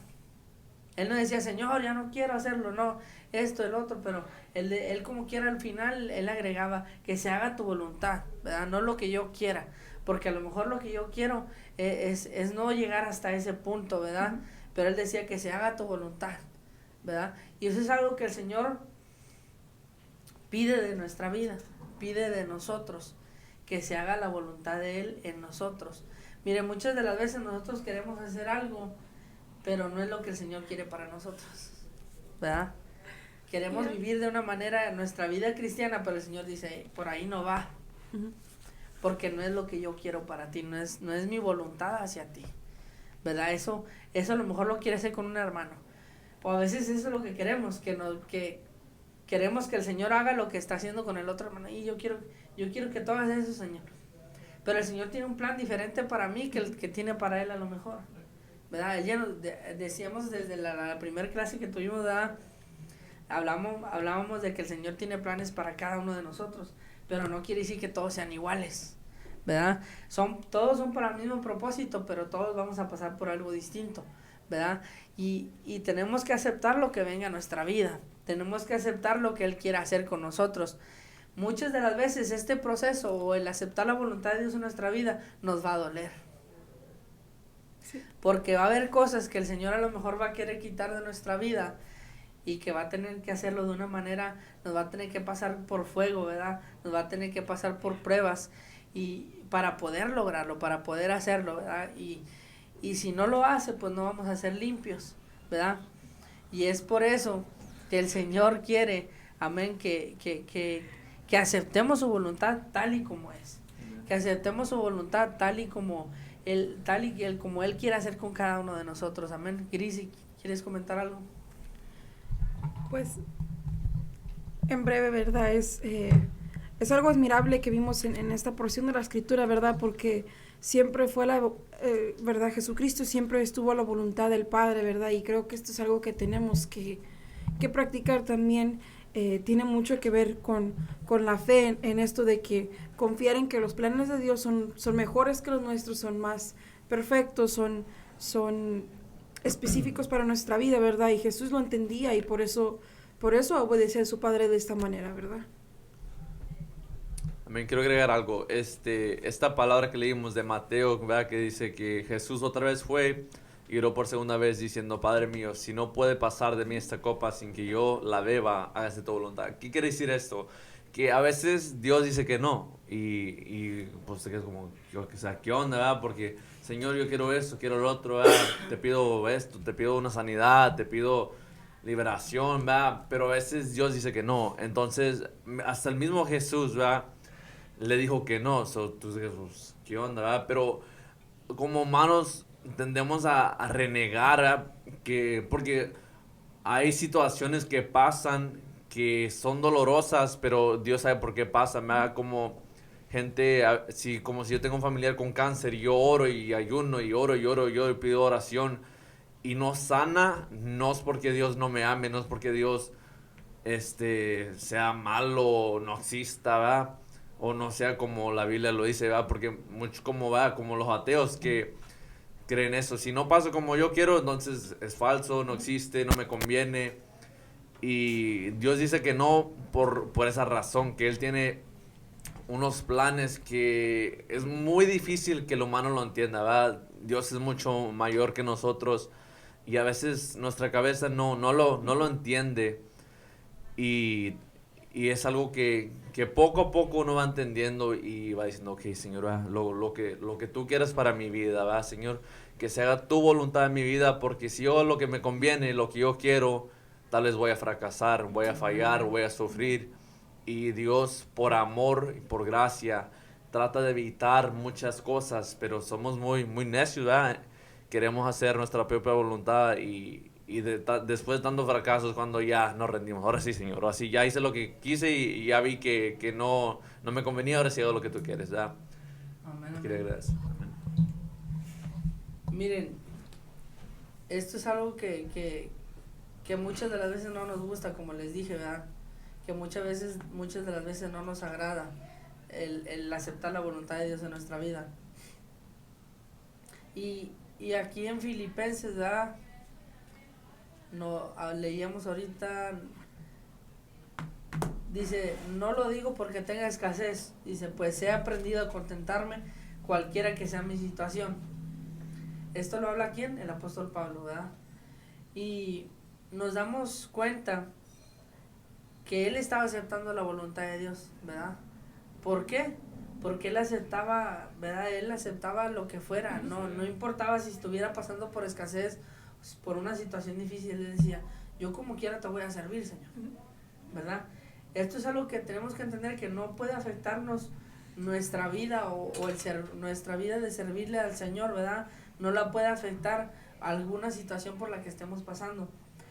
Él no decía, Señor, ya no quiero hacerlo, no, esto, el otro, pero él como quiera al final, Él agregaba, que se haga tu voluntad, ¿verdad? No lo que yo quiera, porque a lo mejor lo que yo quiero es no llegar hasta ese punto, ¿verdad? Pero Él decía que se haga tu voluntad, ¿verdad? Y eso es algo que el Señor pide de nuestra vida, pide de nosotros, que se haga la voluntad de Él en nosotros. Mire, muchas de las veces nosotros queremos hacer algo, pero no es lo que el Señor quiere para nosotros, ¿verdad? Queremos vivir de una manera nuestra vida cristiana, pero el Señor dice, por ahí no va, porque no es lo que yo quiero para ti, no es mi voluntad hacia ti, ¿verdad? Eso a lo mejor lo quiere hacer con un hermano, o a veces eso es lo que queremos, que queremos que el Señor haga lo que está haciendo con el otro hermano, y yo quiero que tú hagas eso, Señor, pero el Señor tiene un plan diferente para mí que el que tiene para él a lo mejor, ¿verdad? Ya decíamos desde la primera clase que tuvimos, ¿verdad? Hablábamos de que el Señor tiene planes para cada uno de nosotros, pero no quiere decir que todos sean iguales, ¿verdad? Todos son para el mismo propósito, pero todos vamos a pasar por algo distinto, ¿verdad? Y tenemos que aceptar lo que venga a nuestra vida, tenemos que aceptar lo que Él quiera hacer con nosotros. Muchas de las veces este proceso o el aceptar la voluntad de Dios en nuestra vida nos va a doler. Porque va a haber cosas que el Señor a lo mejor va a querer quitar de nuestra vida y que va a tener que hacerlo de una manera, nos va a tener que pasar por fuego, ¿verdad? Nos va a tener que pasar por pruebas y para poder lograrlo, para poder hacerlo, ¿verdad? Y si no lo hace, pues no vamos a ser limpios, ¿verdad? Y es por eso que el Señor quiere, amén, que aceptemos su voluntad tal y como es, que aceptemos su voluntad tal y como como Él quiere hacer con cada uno de nosotros, amén. Grisi, ¿quieres comentar algo? Pues, en breve, ¿verdad? Es algo admirable que vimos en esta porción de la Escritura, ¿verdad? Porque siempre fue ¿verdad? Jesucristo siempre estuvo a la voluntad del Padre, ¿verdad? Y creo que esto es algo que tenemos que practicar también. Tiene mucho que ver con la fe en esto de que confiar en que los planes de Dios son mejores que los nuestros, son más perfectos, son específicos para nuestra vida, ¿verdad? Y Jesús lo entendía y por eso obedecía a su Padre de esta manera, ¿verdad? También quiero agregar algo. Esta palabra que leímos de Mateo, ¿verdad? Que dice que Jesús otra vez fue y oró por segunda vez diciendo, Padre mío, si no puede pasar de mí esta copa sin que yo la beba, hágase tu voluntad. ¿Qué quiere decir esto? Que a veces Dios dice que no. Y pues es como, ¿qué onda, verdad? Porque, Señor, yo quiero esto, quiero lo otro, ¿verdad? Te pido esto, te pido una sanidad, te pido liberación, ¿verdad? Pero a veces Dios dice que no. Entonces, hasta el mismo Jesús, ¿verdad? Le dijo que no. Tú dices, pues, ¿qué onda, verdad? Pero como humanos tendemos a renegar, ¿verdad? Porque hay situaciones que pasan que son dolorosas, pero Dios sabe por qué pasan, ¿verdad? Como gente, como si yo tengo un familiar con cáncer y yo oro y ayuno y oro y pido oración y no sana, no es porque Dios no me ame, no es porque Dios sea malo, no exista, ¿verdad? O no sea como la Biblia lo dice, ¿verdad? Porque mucho como los ateos que creen eso. Si no pasa como yo quiero, entonces es falso, no existe, no me conviene. Y Dios dice que no por esa razón, que Él tiene unos planes que es muy difícil que el humano lo entienda, ¿verdad? Dios es mucho mayor que nosotros y a veces nuestra cabeza no lo entiende. Y Y es algo que poco a poco uno va entendiendo y va diciendo, ok, Señor, lo que tú quieras para mi vida, ¿va? Señor, que se haga tu voluntad en mi vida, porque si yo lo que me conviene, lo que yo quiero, tal vez voy a fracasar, voy a fallar, voy a sufrir. Y Dios, por amor y por gracia, trata de evitar muchas cosas, pero somos muy necios, ¿verdad? Queremos hacer nuestra propia voluntad y después dando fracasos cuando ya nos rendimos. Ahora sí, Señor, ahora sí, ya hice lo que quise y ya vi que no me convenía, ahora sí hago lo que tú quieres, ¿verdad? Amén, Te quería amén. agradecer. Amén. Miren, esto es algo que muchas de las veces no nos gusta, como les dije, ¿verdad? Que muchas de las veces no nos agrada el aceptar la voluntad de Dios en nuestra vida. Y aquí en Filipenses, ¿verdad? Leíamos ahorita, dice, no lo digo porque tenga escasez, dice, pues he aprendido a contentarme cualquiera que sea mi situación. Esto lo habla ¿quién? El apóstol Pablo, ¿verdad? Y nos damos cuenta que él estaba aceptando la voluntad de Dios, ¿verdad? ¿Por qué? Porque él aceptaba, ¿verdad? Él aceptaba lo que fuera, no importaba si estuviera pasando por escasez, por una situación difícil, él decía, yo como quiera te voy a servir, Señor, ¿verdad? Esto es algo que tenemos que entender, que no puede afectarnos nuestra vida nuestra vida de servirle al Señor, ¿verdad? No la puede afectar alguna situación por la que estemos pasando,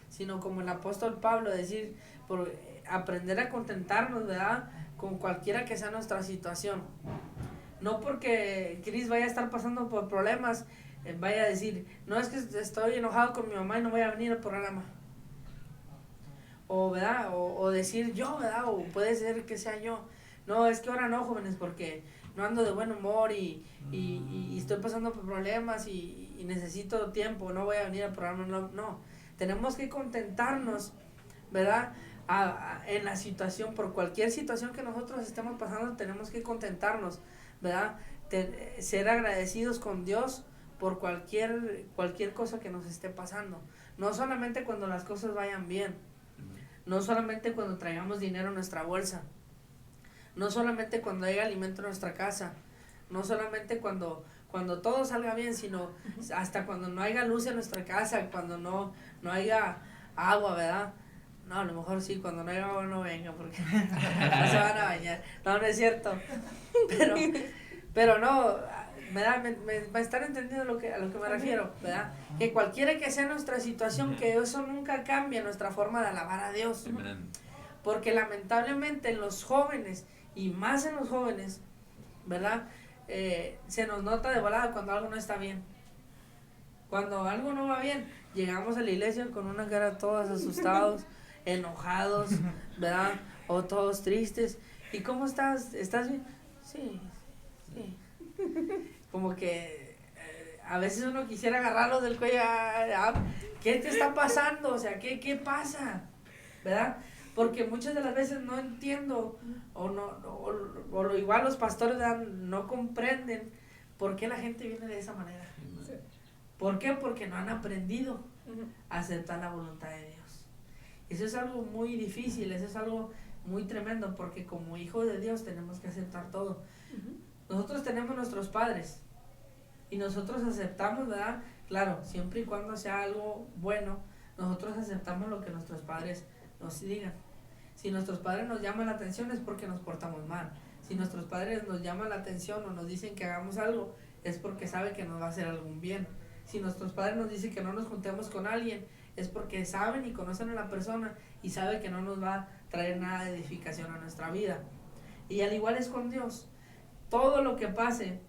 sino como el apóstol Pablo, decir, por aprender a contentarnos, ¿verdad? Con cualquiera que sea nuestra situación. No porque Chris vaya a estar pasando por problemas, vaya a decir, no, es que estoy enojado con mi mamá y no voy a venir al programa. O, ¿verdad? O decir yo, ¿verdad? O puede ser que sea yo. No, es que ahora no, jóvenes, porque no ando de buen humor y estoy pasando por problemas y necesito tiempo, no voy a venir al programa. No. Tenemos que contentarnos, ¿verdad? En la situación, por cualquier situación que nosotros estemos pasando, tenemos que contentarnos, ¿verdad? Ser agradecidos con Dios por cualquier cosa que nos esté pasando. No solamente cuando las cosas vayan bien, no solamente cuando traigamos dinero en nuestra bolsa, no solamente cuando haya alimento en nuestra casa, no solamente cuando todo salga bien, sino hasta cuando no haya luz en nuestra casa, cuando no haya agua, ¿verdad? No, a lo mejor sí, cuando no haya agua no venga, porque no se van a bañar. No es cierto. Pero no, ¿verdad? Me están entendiendo a lo que me refiero, ¿verdad? Que cualquiera que sea nuestra situación, que eso nunca cambie nuestra forma de alabar a Dios. Amén. Porque lamentablemente en los jóvenes, y más en los jóvenes, ¿verdad? Se nos nota de volada cuando algo no está bien. Cuando algo no va bien, llegamos a la iglesia con una cara todos asustados, enojados, ¿verdad? O todos tristes. ¿Y cómo estás? ¿Estás bien? Sí. Como que a veces uno quisiera agarrarlo del cuello. ¿Qué te está pasando? O sea, ¿qué pasa? ¿Verdad? Porque muchas de las veces no entiendo o igual los pastores no comprenden por qué la gente viene de esa manera. Sí. ¿Por qué? Porque no han aprendido a aceptar la voluntad de Dios. Eso es algo muy difícil, eso es algo muy tremendo, porque como hijos de Dios tenemos que aceptar todo. Nosotros tenemos nuestros padres y nosotros aceptamos, ¿verdad? Claro, siempre y cuando sea algo bueno, nosotros aceptamos lo que nuestros padres nos digan. Si nuestros padres nos llaman la atención es porque nos portamos mal. Si nuestros padres nos llaman la atención o nos dicen que hagamos algo, es porque saben que nos va a hacer algún bien. Si nuestros padres nos dicen que no nos juntemos con alguien, es porque saben y conocen a la persona y saben que no nos va a traer nada de edificación a nuestra vida. Y al igual es con Dios. Todo lo que pase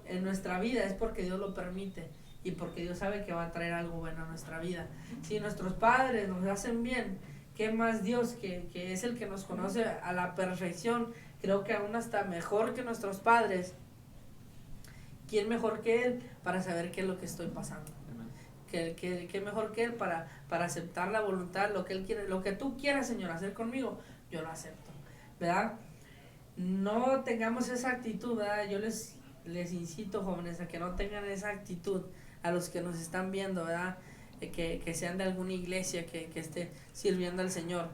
en nuestra vida es porque Dios lo permite y porque Dios sabe que va a traer algo bueno a nuestra vida. Si nuestros padres nos hacen bien, ¿qué más Dios, que es el que nos conoce a la perfección? Creo que aún hasta mejor que nuestros padres. ¿Quién mejor que Él para saber qué es lo que estoy pasando? ¿Qué mejor que Él para aceptar la voluntad, lo que Él quiere, lo que tú quieras, Señor, hacer conmigo, yo lo acepto, ¿verdad? No tengamos esa actitud, ¿verdad? Yo les incito, jóvenes, a que no tengan esa actitud, a los que nos están viendo, ¿verdad? Que sean de alguna iglesia que esté sirviendo al Señor.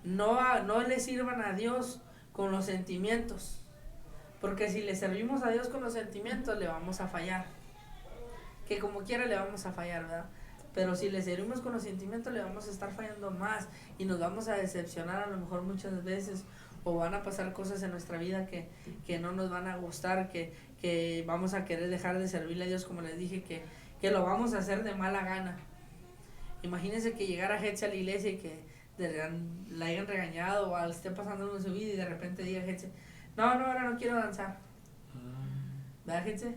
no le sirvan a Dios con los sentimientos. Porque si le servimos a Dios con los sentimientos, le vamos a fallar. Que como quiera le vamos a fallar, ¿verdad? Pero si le servimos con los sentimientos, le vamos a estar fallando más. Y nos vamos a decepcionar a lo mejor muchas veces. O van a pasar cosas en nuestra vida que no nos van a gustar. Que vamos a querer dejar de servirle a Dios, como les dije, que lo vamos a hacer de mala gana. Imagínense que llegara Hetze a la iglesia y que la hayan regañado o esté pasando algo en su vida y de repente diga Hetze, no, ahora no quiero danzar. ¿Verdad, Hetze?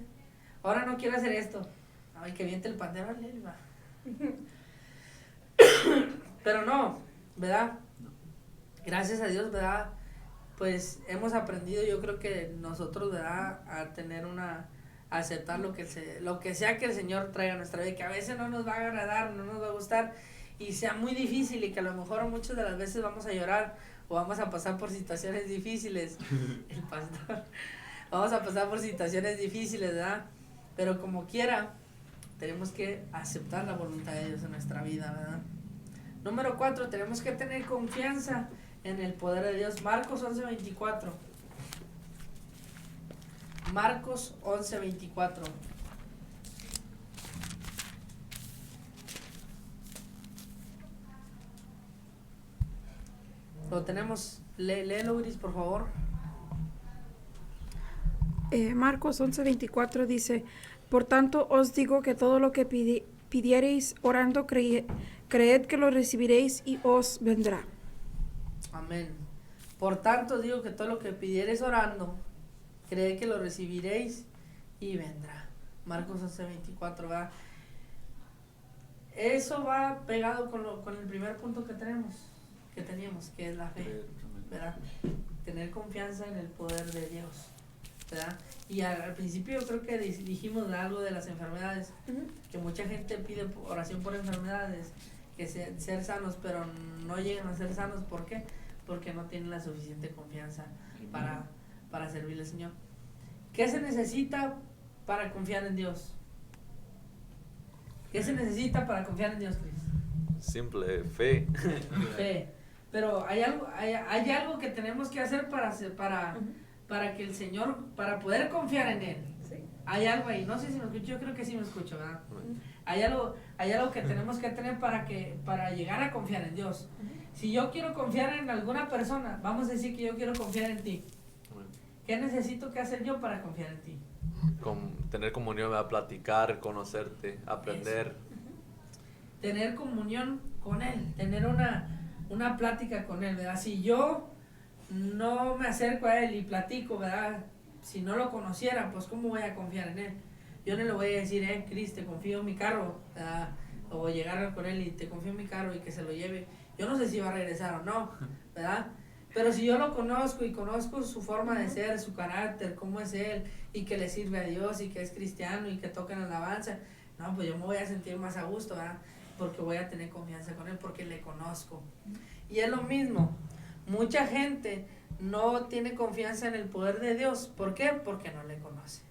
Ahora no quiero hacer esto. Ay, que viente el pandero, va. Pero no, ¿verdad? Gracias a Dios, ¿verdad? Pues hemos aprendido, yo creo que nosotros, ¿verdad? A tener a aceptar lo que sea que el Señor traiga a nuestra vida, que a veces no nos va a agradar, no nos va a gustar y sea muy difícil y que a lo mejor muchas de las veces vamos a llorar o vamos a pasar por situaciones difíciles. El pastor. Vamos a pasar por situaciones difíciles, ¿verdad? Pero como quiera, tenemos que aceptar la voluntad de Dios en nuestra vida, ¿verdad? Número 4, tenemos que tener confianza en el poder de Dios. Marcos 11:24. Marcos 11:24. Lo tenemos. Léelo, Gris, por favor. Marcos 11:24 dice, por tanto os digo que todo lo que pidiereis orando, creed que lo recibiréis y os vendrá. Amén. Por tanto digo que todo lo que pidiereis orando, creed que lo recibiréis y vendrá. Marcos 11:24, ¿verdad? Eso va pegado con el primer punto que teníamos, que es la fe, ¿verdad? Tener confianza en el poder de Dios, ¿verdad? Y al principio yo creo que dijimos algo de las enfermedades, que mucha gente pide oración por enfermedades, que ser sanos, pero no llegan a ser sanos. ¿Por qué? Porque no tienen la suficiente confianza para servirle al Señor. ¿Qué se necesita para confiar en Dios? ¿Qué se necesita para confiar en Dios, Cris? Simple, fe. Fe. Pero hay algo que tenemos que hacer para que el Señor, para poder confiar en Él. Sí. Hay algo ahí, no sé si me escucho, yo creo que sí me escucho, ¿verdad? Hay algo que tenemos que tener para llegar a confiar en Dios. Si yo quiero confiar en alguna persona, vamos a decir que yo quiero confiar en ti. ¿Qué necesito que hacer yo para confiar en ti? Tener comunión, a platicar, conocerte, aprender. Eso. Tener comunión con Él, tener una plática con Él, ¿verdad? Si yo no me acerco a Él y platico, ¿verdad? Si no lo conociera, pues ¿cómo voy a confiar en Él? Yo no le voy a decir, Cris, te confío en mi carro, ¿verdad? O llegar con Él y te confío en mi carro y que se lo lleve. Yo no sé si va a regresar o no, ¿verdad? Pero si yo lo conozco y conozco su forma de ser, su carácter, cómo es Él, y que le sirve a Dios, y que es cristiano, y que toca en alabanza, no, pues yo me voy a sentir más a gusto, ¿verdad? Porque voy a tener confianza con Él, porque le conozco. Y es lo mismo, mucha gente no tiene confianza en el poder de Dios. ¿Por qué? Porque no le conoce.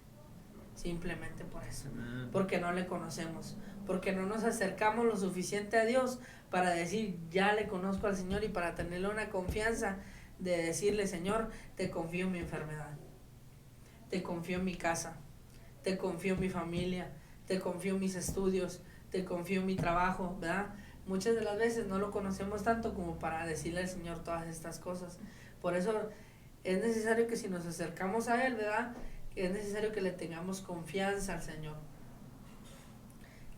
Simplemente por eso. Porque no le conocemos. Porque no nos acercamos lo suficiente a Dios para decir, ya le conozco al Señor, y para tenerle una confianza de decirle, Señor, te confío en mi enfermedad, te confío en mi casa, te confío en mi familia, te confío en mis estudios, te confío en mi trabajo, ¿verdad? Muchas de las veces no lo conocemos tanto como para decirle al Señor todas estas cosas. Por eso es necesario que si nos acercamos a Él, ¿verdad? Que es necesario que le tengamos confianza al Señor.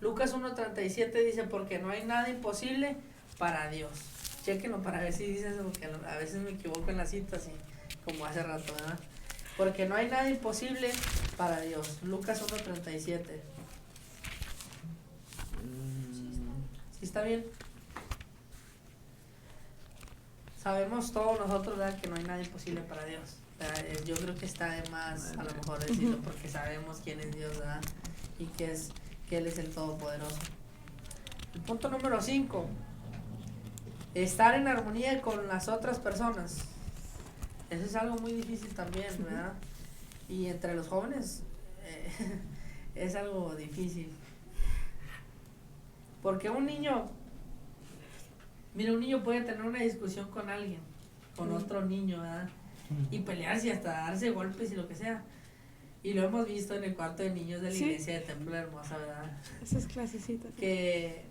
Lucas 1:37 dice, porque no hay nada imposible para Dios. Chéquenlo para ver si dice eso, porque a veces me equivoco en las citas, y como hace rato, ¿verdad? Porque no hay nada imposible para Dios. Lucas 1:37. ¿Sí está bien? Sabemos todos nosotros, ¿verdad?, que no hay nada imposible para Dios. Yo creo que está de más a lo mejor decirlo, porque sabemos quién es Dios, ¿verdad? Y que Él es el Todopoderoso. El punto número 5. Estar en armonía con las otras personas. Eso es algo muy difícil también, ¿verdad? Y entre los jóvenes es algo difícil. Porque un niño Mira, un niño puede tener una discusión con alguien, con otro niño, ¿verdad? Y pelearse y hasta darse golpes y lo que sea. Y lo hemos visto en el cuarto de niños de la Sí. iglesia de Templo Hermosa, ¿verdad? Esas clasecitas. Que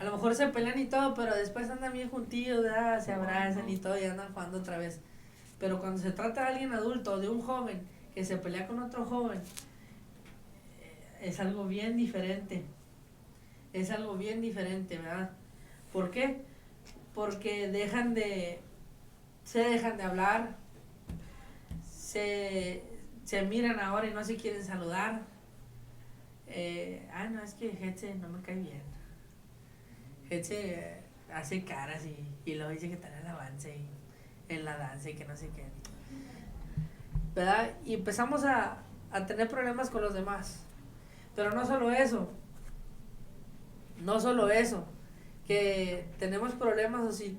a lo mejor se pelean y todo, pero después andan bien juntillos, ¿verdad? Se abrazan y todo y andan jugando otra vez. Pero cuando se trata de alguien adulto, de un joven que se pelea con otro joven, es algo bien diferente. Es algo bien diferente, ¿verdad? ¿Por qué? Porque se dejan de hablar, se miran ahora y no se quieren saludar. No, es que Hetze no me cae bien. Hetze hace caras y luego dice que está en el avance y en la danza y que no sé qué. ¿Verdad? Y empezamos a tener problemas con los demás. Pero no solo eso, que tenemos problemas o si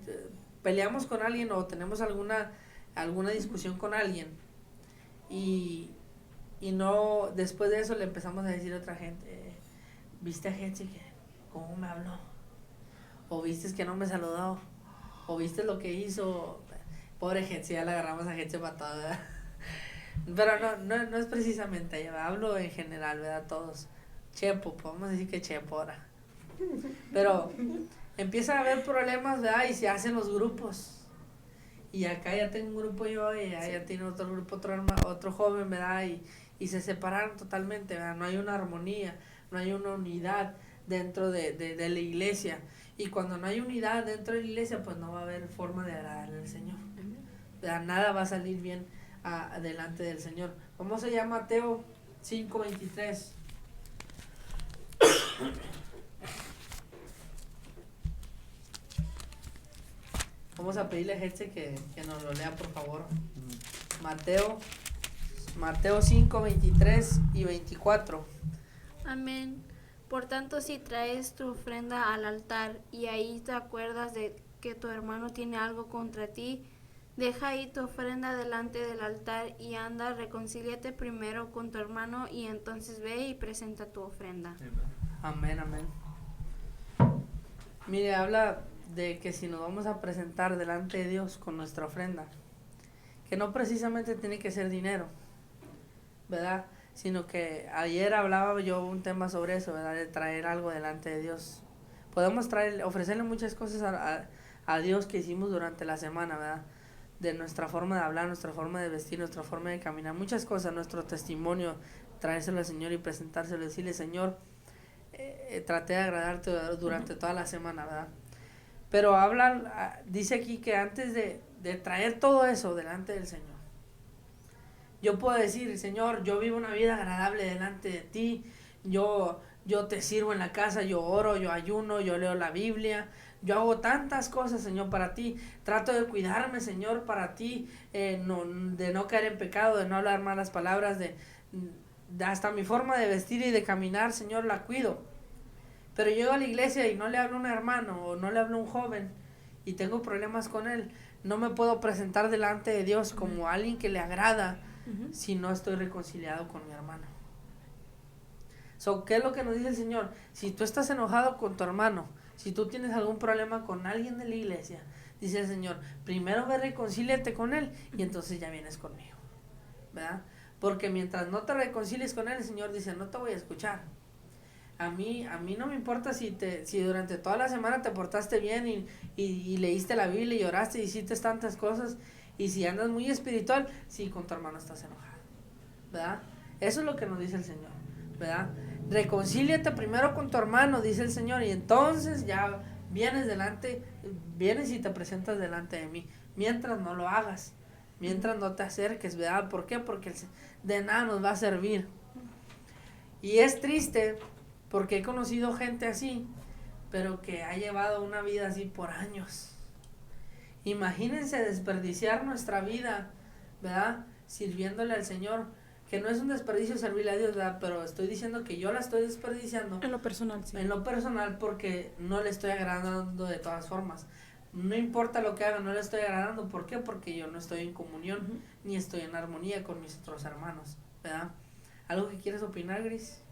peleamos con alguien o tenemos alguna discusión con alguien y no, después de eso le empezamos a decir a otra gente, ¿viste a gente que cómo me habló? ¿O viste que no me saludó? ¿O viste lo que hizo? Pobre gente, ya la agarramos a gente para todo, ¿verdad? Pero no es precisamente ella, hablo en general, ¿verdad? Todos. Chepo, podemos decir que Chepo ahora. Pero empieza a haber problemas, ¿verdad? Y se hacen los grupos. Y acá ya tengo un grupo yo y allá ya tiene otro grupo, otro joven, ¿verdad? Y se separaron totalmente, ¿verdad? No hay una armonía, no hay una unidad dentro de la iglesia. Y cuando no hay unidad dentro de la iglesia, pues no va a haber forma de agradarle al Señor. ¿Verdad? Nada va a salir bien delante del Señor. Vamos allá a Mateo 5:23. Vamos a pedirle a Hetze que nos lo lea, por favor. Mateo 5:23 y 24. Amén. Por tanto, si traes tu ofrenda al altar y ahí te acuerdas de que tu hermano tiene algo contra ti, deja ahí tu ofrenda delante del altar y anda, reconcíliate primero con tu hermano y entonces ve y presenta tu ofrenda. Amén, amén. Mire, habla de que si nos vamos a presentar delante de Dios con nuestra ofrenda, que no precisamente tiene que ser dinero, ¿verdad? Sino que ayer hablaba yo un tema sobre eso, ¿verdad? De traer algo delante de Dios. Podemos ofrecerle muchas cosas a Dios que hicimos durante la semana, ¿verdad? De nuestra forma de hablar, nuestra forma de vestir, nuestra forma de caminar, muchas cosas, nuestro testimonio, traérselo al Señor y presentárselo, decirle, Señor, traté de agradarte durante toda la semana, ¿verdad? Pero dice aquí que antes de traer todo eso delante del Señor, yo puedo decir, Señor, yo vivo una vida agradable delante de ti, yo te sirvo en la casa, yo oro, yo ayuno, yo leo la Biblia, yo hago tantas cosas, Señor, para ti, trato de cuidarme, Señor, para ti, de no caer en pecado, de no hablar malas palabras, de hasta mi forma de vestir y de caminar, Señor, la cuido. Pero llego a la iglesia y no le hablo a un hermano o no le hablo a un joven y tengo problemas con él, no me puedo presentar delante de Dios como alguien que le agrada si no estoy reconciliado con mi hermano. ¿Qué es lo que nos dice el Señor? Si tú estás enojado con tu hermano, si tú tienes algún problema con alguien de la iglesia, dice el Señor, primero ve, reconcíliate con él y entonces ya vienes conmigo, ¿verdad? Porque mientras no te reconcilies con él, el Señor dice, no te voy a escuchar. A mí no me importa si durante toda la semana te portaste bien y leíste la Biblia y oraste y hiciste tantas cosas, y si andas muy espiritual, si con tu hermano estás enojado, ¿verdad? Eso es lo que nos dice el Señor, ¿verdad? Reconcíliate primero con tu hermano, dice el Señor, y entonces ya vienes y te presentas delante de mí. Mientras no lo hagas, mientras no te acerques, ¿verdad? ¿Por qué? Porque de nada nos va a servir. Y es triste porque he conocido gente así, pero que ha llevado una vida así por años. Imagínense desperdiciar nuestra vida, ¿verdad? Sirviéndole al Señor, que no es un desperdicio servirle a Dios, ¿verdad? Pero estoy diciendo que yo la estoy desperdiciando. En lo personal, sí. En lo personal, porque no le estoy agradando de todas formas. No importa lo que haga, no le estoy agradando. ¿Por qué? Porque yo no estoy en comunión, ni estoy en armonía con mis otros hermanos, ¿verdad? ¿Algo que quieres opinar, Gris?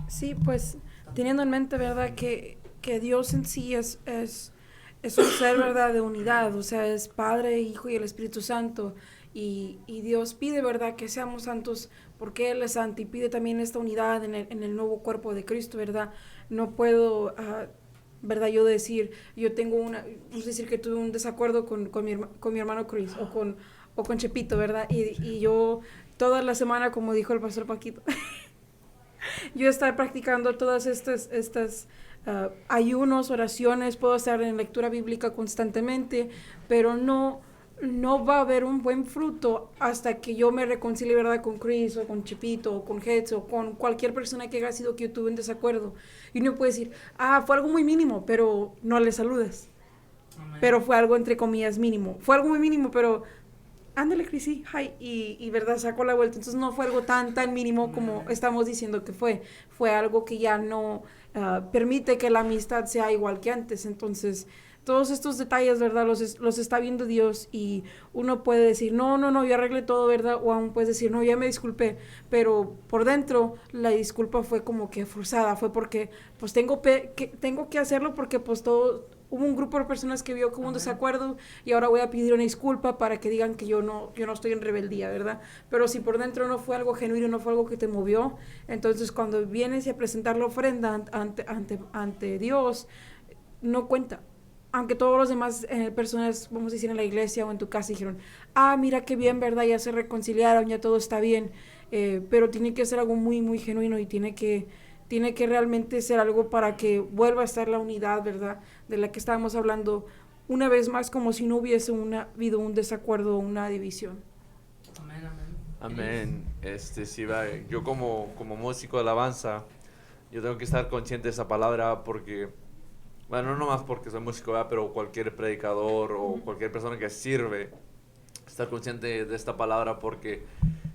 Sí, pues teniendo en mente, ¿verdad? Que que Dios en sí es un ser, ¿verdad?, de unidad, o sea, es Padre, Hijo y el Espíritu Santo. Y Dios pide, ¿verdad?, que seamos santos porque Él es santo y pide también esta unidad en el nuevo cuerpo de Cristo, ¿verdad? No puedo, ¿verdad?, yo decir, yo tengo vamos a decir que tuve un desacuerdo con mi hermano Chris o con Chepito, ¿verdad? Y yo toda la semana, como dijo el pastor Paquito, yo estar practicando todas estas ayunos, oraciones, puedo estar en lectura bíblica constantemente, pero no va a haber un buen fruto hasta que yo me reconcilie, ¿verdad?, con Chris o con Chipito o con Hetz o con cualquier persona que haya sido que yo tuve un desacuerdo. Y uno puede decir, fue algo muy mínimo, pero no le saludas. Amén. Pero fue algo entre comillas mínimo. Fue algo muy mínimo, pero ándale, Chris, sí, hi, y verdad, sacó la vuelta. Entonces no fue algo tan mínimo como estamos diciendo que fue. Fue algo que ya no permite que la amistad sea igual que antes. Entonces, todos estos detalles, ¿verdad?, los está viendo Dios y uno puede decir, no, yo arreglé todo, ¿verdad? O aún puedes decir, no, ya me disculpé. Pero por dentro la disculpa fue como que forzada, fue porque pues tengo que hacerlo porque pues hubo un grupo de personas que vio que hubo un desacuerdo y ahora voy a pedir una disculpa para que digan que yo no estoy en rebeldía, ¿verdad? Pero si por dentro no fue algo genuino, no fue algo que te movió, entonces cuando vienes a presentar la ofrenda ante Dios, no cuenta. Aunque todos los demás personas, vamos a decir, en la iglesia o en tu casa dijeron, mira qué bien, ¿verdad? Ya se reconciliaron, ya todo está bien, pero tiene que ser algo muy, muy genuino y tiene que realmente ser algo para que vuelva a estar la unidad, ¿verdad?, de la que estábamos hablando, una vez más, como si no hubiese habido un desacuerdo o una división. Amén, Amén. Sí, yo como músico de alabanza, yo tengo que estar consciente de esa palabra porque, bueno, no nomás porque soy músico, ¿verdad?, pero cualquier predicador o cualquier persona que sirve, estar consciente de esta palabra porque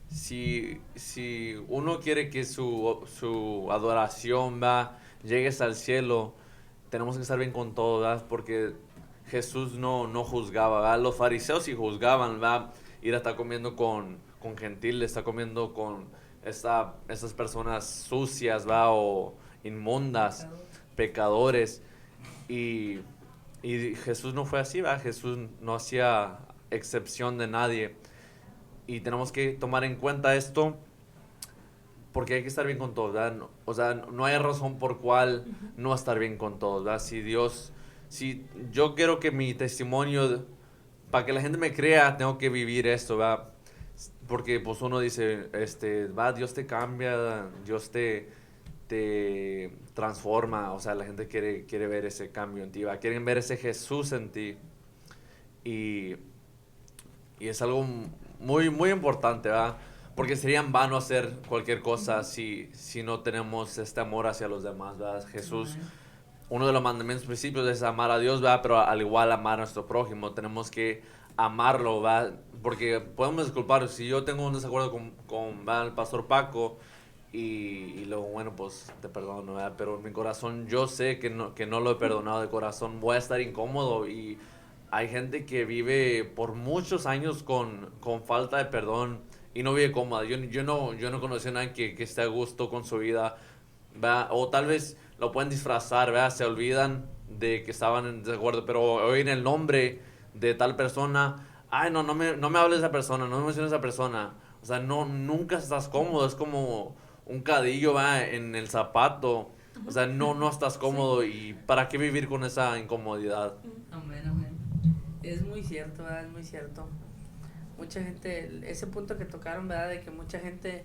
si uno quiere que su adoración llegue hasta el cielo, tenemos que estar bien con todo, ¿verdad? Porque Jesús no juzgaba, ¿verdad? Los fariseos sí juzgaban, ¿verdad? Ir a estar comiendo con gentiles, estar comiendo con estas personas sucias, ¿verdad? O inmundas, pecadores. Y Jesús no fue así, ¿verdad? Jesús no hacía excepción de nadie. Y tenemos que tomar en cuenta esto porque hay que estar bien con todos, ¿verdad? O sea, no hay razón por cual no estar bien con todos, ¿verdad? Si yo quiero que mi testimonio, para que la gente me crea, tengo que vivir esto, ¿verdad? Porque pues uno dice, Dios te cambia, Dios te transforma, o sea, la gente quiere ver ese cambio en ti, ¿verdad? Quieren ver ese Jesús en ti. Y es algo muy, muy importante, ¿verdad? Porque sería en vano hacer cualquier cosa si no tenemos este amor hacia los demás, ¿verdad? Jesús, uno de los mandamientos principios es amar a Dios, ¿verdad? Pero al igual amar a nuestro prójimo, tenemos que amarlo, ¿verdad? Porque podemos disculpar, si yo tengo un desacuerdo con el pastor Paco y luego, bueno, pues te perdono, ¿verdad? Pero en mi corazón yo sé que no lo he perdonado de corazón, voy a estar incómodo y hay gente que vive por muchos años con falta de perdón y no vive cómoda. Yo no conocí a nadie que esté a gusto con su vida, ¿verdad? O tal vez lo pueden disfrazar, ¿verdad? Se olvidan de que estaban en desacuerdo, pero oyen el nombre de tal persona, no me hables de esa persona, no me menciones a esa persona. O sea, nunca estás cómodo, es como un cadillo, ¿verdad?, en el zapato. O sea, no estás cómodo y ¿para qué vivir con esa incomodidad? Amén. Es muy cierto, ¿verdad? Es muy cierto. Mucha gente, ese punto que tocaron, ¿verdad? De que mucha gente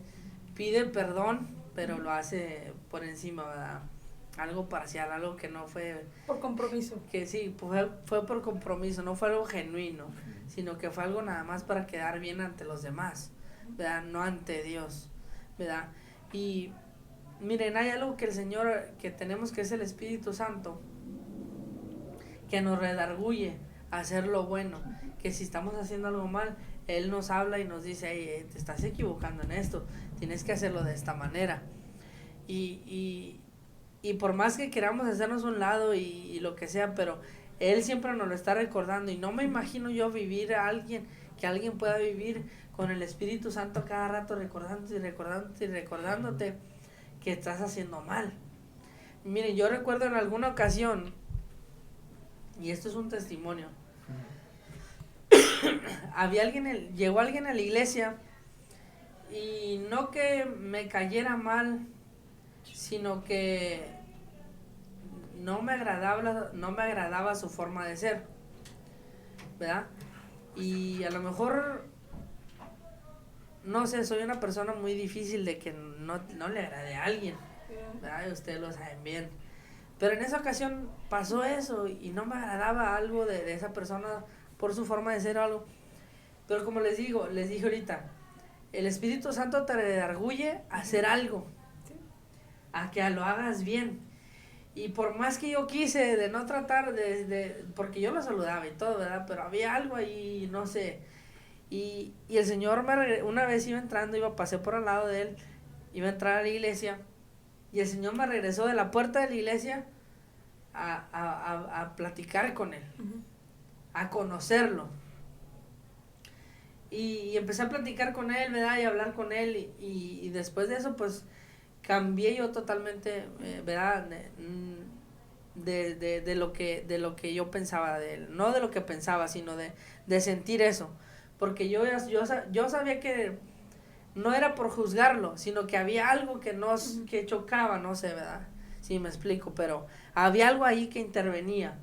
pide perdón, pero lo hace por encima, ¿verdad? Algo parcial, algo que no fue... Por compromiso. Que sí, fue por compromiso, no fue algo genuino, sino que fue algo nada más para quedar bien ante los demás, ¿verdad? No ante Dios, ¿verdad? Y miren, hay algo que el Señor, que tenemos, que es el Espíritu Santo, que nos redarguye a hacer lo bueno, que si estamos haciendo algo mal, Él nos habla y nos dice, hey, te estás equivocando en esto, tienes que hacerlo de esta manera. Y por más que queramos hacernos un lado y lo que sea, pero Él siempre nos lo está recordando. Y no me imagino yo vivir que alguien pueda vivir con el Espíritu Santo cada rato recordándote que estás haciendo mal. Miren, yo recuerdo en alguna ocasión, y esto es un testimonio, llegó alguien a la iglesia y no que me cayera mal, sino que no me agradaba su forma de ser, ¿verdad? Y a lo mejor, no sé, soy una persona muy difícil de que no le agrade a alguien, ¿verdad? Y ustedes lo saben bien. Pero en esa ocasión pasó eso y no me agradaba algo de esa persona por su forma de ser o algo. Pero como les dije ahorita, el Espíritu Santo te redarguye a hacer algo, a que lo hagas bien. Y por más que yo quise de no tratar porque yo lo saludaba y todo, ¿verdad? Pero había algo ahí, no sé. Y el Señor una vez iba entrando, pasé por al lado de él, iba a entrar a la iglesia, y el Señor me regresó de la puerta de la iglesia a platicar con él, a conocerlo. Y empecé a platicar con él, ¿verdad? Y a hablar con él, y después de eso, pues, cambié yo totalmente, ¿verdad? De lo que yo pensaba de él. No de lo que pensaba, sino de sentir eso. Porque yo sabía que no era por juzgarlo, sino que había algo que chocaba, no sé, ¿verdad? Sí, me explico, pero había algo ahí que intervenía.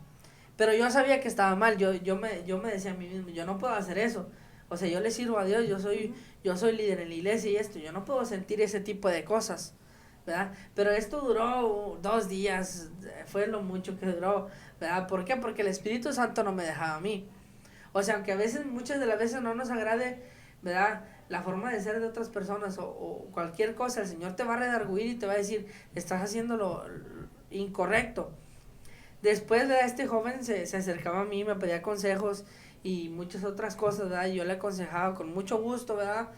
Pero yo sabía que estaba mal, yo me decía a mí mismo, yo no puedo hacer eso. O sea, yo le sirvo a Dios, yo soy líder en la iglesia y esto, yo no puedo sentir ese tipo de cosas, ¿verdad? Pero esto duró 2 días, fue lo mucho que duró, ¿verdad? ¿Por qué? Porque el Espíritu Santo no me dejaba a mí. O sea, aunque muchas de las veces no nos agrade, ¿verdad?, la forma de ser de otras personas o cualquier cosa, el Señor te va a redarguir y te va a decir, estás haciendo lo incorrecto. Después, ¿verdad?, este joven se acercaba a mí, me pedía consejos y muchas otras cosas, ¿verdad? Yo le aconsejaba con mucho gusto, ¿verdad?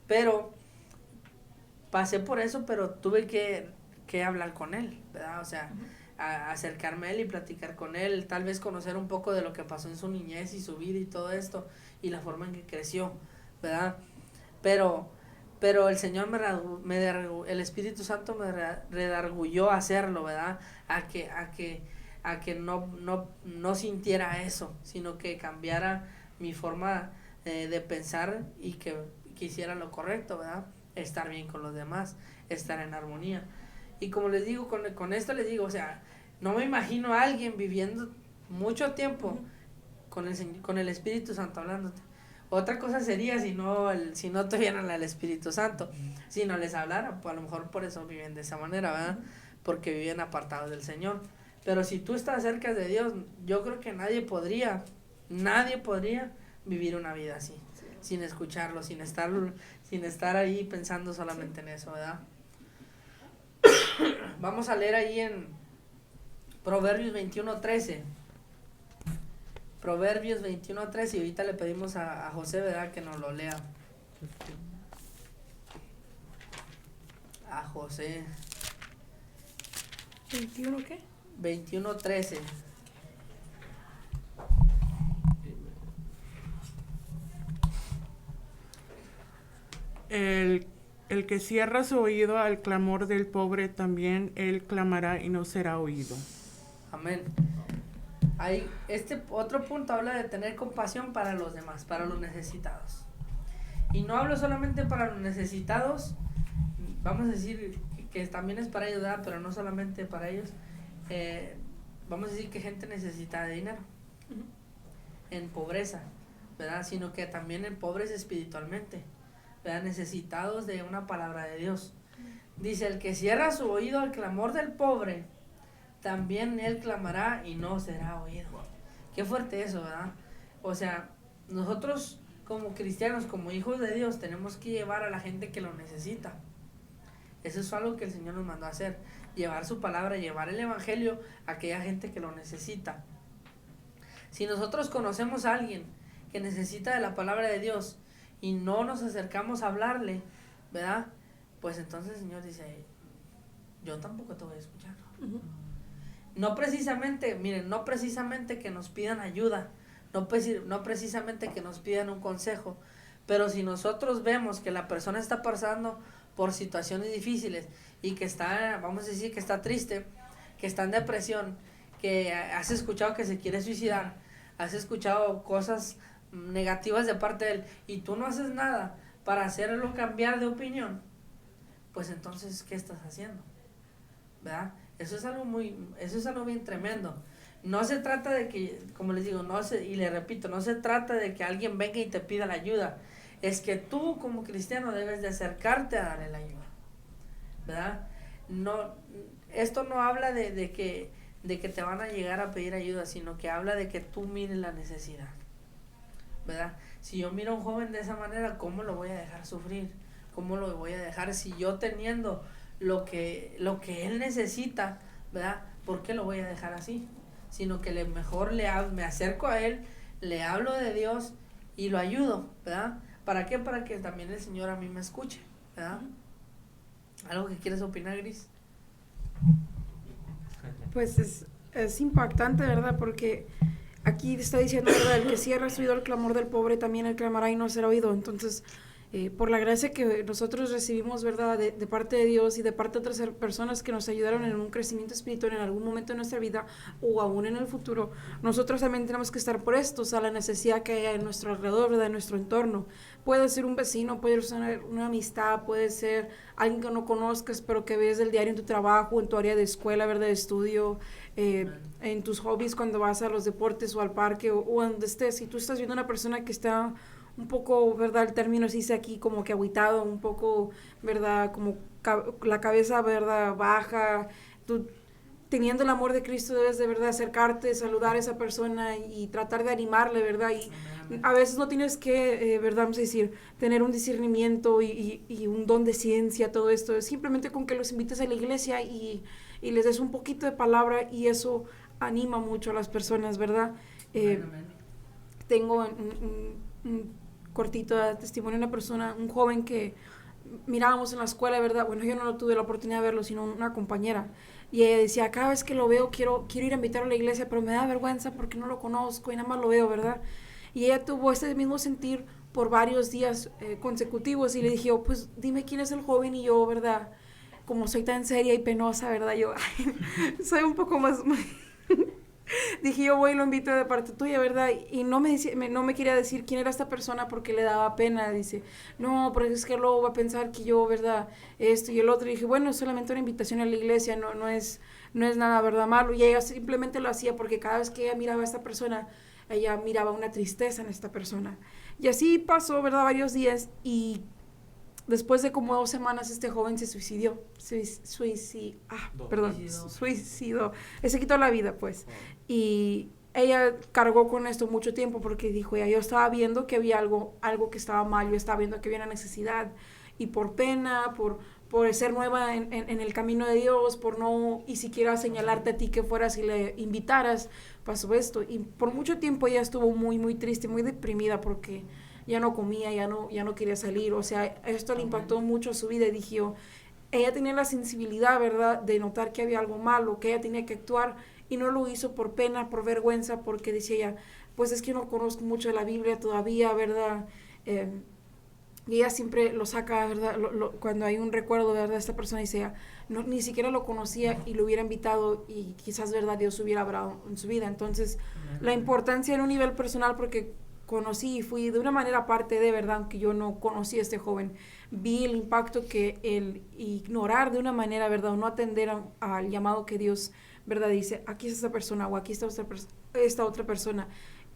Pero pasé por eso, pero tuve que hablar con él, ¿verdad? O sea, acercarme a él y platicar con él, tal vez conocer un poco de lo que pasó en su niñez y su vida y todo esto, y la forma en que creció, ¿verdad? Pero el Señor el Espíritu Santo me redarguyó a hacerlo, ¿verdad? A que no sintiera eso, sino que cambiara mi forma de pensar y que hiciera lo correcto, ¿verdad? Estar bien con los demás, estar en armonía. Y como les digo, con esto les digo, o sea, no me imagino a alguien viviendo mucho tiempo con el Espíritu Santo hablándote. Otra cosa sería si no tuvieran al Espíritu Santo, si no les hablara, pues a lo mejor por eso viven de esa manera, ¿verdad? Porque viven apartados del Señor. Pero si tú estás cerca de Dios, yo creo que nadie podría vivir una vida así, sin escucharlo, sin estar ahí pensando solamente en eso, ¿verdad? Vamos a leer ahí en Proverbios 21:13. Proverbios 21:13, y ahorita le pedimos a José, ¿verdad?, que nos lo lea. A José. ¿21 qué? 21:13. El que cierra su oído al clamor del pobre, también él clamará y no será oído. Amén. Hay este otro punto habla de tener compasión para los demás, para los necesitados. Y no hablo solamente para los necesitados, vamos a decir que también es para ellos, ¿verdad? Pero no solamente para ellos. Vamos a decir que gente necesita de dinero, en pobreza, ¿verdad? Sino que también en pobres espiritualmente, ¿verdad? Necesitados de una palabra de Dios. Dice, el que cierra su oído al clamor del pobre, también él clamará y no será oído. Qué fuerte eso, ¿verdad? O sea, nosotros como cristianos, como hijos de Dios, tenemos que llevar a la gente que lo necesita. Eso es algo que el Señor nos mandó a hacer, llevar su palabra, llevar el evangelio a aquella gente que lo necesita. Si nosotros conocemos a alguien que necesita de la palabra de Dios y no nos acercamos a hablarle, ¿verdad? Pues entonces el Señor dice, yo tampoco te voy a escuchar. No precisamente, miren, no precisamente que nos pidan ayuda, no precisamente que nos pidan un consejo, pero si nosotros vemos que la persona está pasando por situaciones difíciles y que está, vamos a decir que está triste, que está en depresión, que has escuchado que se quiere suicidar, has escuchado cosas negativas de parte de él y tú no haces nada para hacerlo cambiar de opinión, pues entonces, ¿qué estás haciendo? ¿Verdad? Eso es algo bien tremendo. No se trata de que, como les digo, y le repito, no se trata de que alguien venga y te pida la ayuda. Es que tú como cristiano debes de acercarte a darle la ayuda, ¿verdad? No, esto no habla de que te van a llegar a pedir ayuda, sino que habla de que tú mires la necesidad, ¿verdad? Si yo miro a un joven de esa manera, ¿cómo lo voy a dejar sufrir? ¿Cómo lo voy a dejar si yo teniendo lo que él necesita, ¿verdad? ¿Por qué lo voy a dejar así? Sino que mejor me acerco a él, le hablo de Dios y lo ayudo, ¿verdad? ¿Para qué? Para que también el Señor a mí me escuche, ¿verdad? ¿Algo que quieres opinar, Gris? Pues es impactante, ¿verdad? Porque aquí está diciendo, ¿verdad? El que cierra su oído al clamor del pobre, también él clamará y no será oído. Entonces, por la gracia que nosotros recibimos, ¿verdad? De parte de Dios y de parte de otras personas que nos ayudaron en un crecimiento espiritual en algún momento de nuestra vida o aún en el futuro, nosotros también tenemos que estar prestos a la necesidad que haya en nuestro alrededor, ¿verdad? En nuestro entorno. Puede ser un vecino, puede ser una amistad, puede ser alguien que no conozcas, pero que ves del diario en tu trabajo, en tu área de escuela, ¿verdad? De estudio, en tus hobbies cuando vas a los deportes o al parque o donde estés. Si tú estás viendo una persona que está un poco, ¿verdad? El término se dice aquí como que agüitado, un poco, ¿verdad? Como la cabeza, ¿verdad? Baja. Tú, teniendo el amor de Cristo, debes de verdad acercarte, saludar a esa persona y tratar de animarle, ¿verdad? Y a veces no tienes que, ¿verdad? Vamos a decir, tener un discernimiento y un don de ciencia, todo esto. Es simplemente con que los invites a la iglesia y les des un poquito de palabra y eso anima mucho a las personas, ¿verdad? Tengo un cortito de testimonio de una persona, un joven que mirábamos en la escuela, ¿verdad? Bueno, yo no tuve la oportunidad de verlo, sino una compañera. Y ella decía, cada vez que lo veo quiero ir a invitarlo a la iglesia, pero me da vergüenza porque no lo conozco y nada más lo veo, ¿verdad? Y ella tuvo este mismo sentir por varios días consecutivos y le dije, pues dime quién es el joven y yo, ¿verdad? Como soy tan seria y penosa, ¿verdad? Yo soy un poco más... Dije, yo voy y lo invito de parte tuya, ¿verdad? Y no me quería decir quién era esta persona porque le daba pena. Dice, no, pero es que luego va a pensar que yo, ¿verdad? Esto y el otro. Y dije, bueno, es solamente una invitación a la iglesia, no es nada, ¿verdad? Malo. Y ella simplemente lo hacía porque cada vez que ella miraba a esta persona, ella miraba una tristeza en esta persona. Y así pasó, ¿verdad? Varios días y después de como 2 semanas este joven se suicidó. Suicidó. Se quitó la vida, pues. Y ella cargó con esto mucho tiempo porque dijo, ya yo estaba viendo que había algo que estaba mal, yo estaba viendo que había una necesidad y por pena, por ser nueva en el camino de Dios, por no y siquiera señalarte a ti que fueras y le invitaras, pasó esto. Y por mucho tiempo ella estuvo muy, muy triste, muy deprimida porque ya no comía, ya no quería salir. O sea, esto le impactó mucho a su vida y dije yo, ella tenía la sensibilidad, ¿verdad?, de notar que había algo malo, que ella tenía que actuar y no lo hizo por pena, por vergüenza, porque decía ella, pues es que yo no conozco mucho de la Biblia todavía, ¿verdad? Y ella siempre lo saca, ¿verdad? Cuando hay un recuerdo, ¿verdad? Esta persona dice, ella, ni siquiera lo conocía y lo hubiera invitado y quizás, ¿verdad? Dios hubiera hablado en su vida. Entonces, la importancia en un nivel personal, porque conocí y fui de una manera parte de, ¿verdad? Aunque yo no conocí a este joven, vi el impacto que el ignorar de una manera, ¿verdad? O no atender al llamado que Dios, ¿verdad? Dice, aquí está esta persona o aquí está esta otra persona.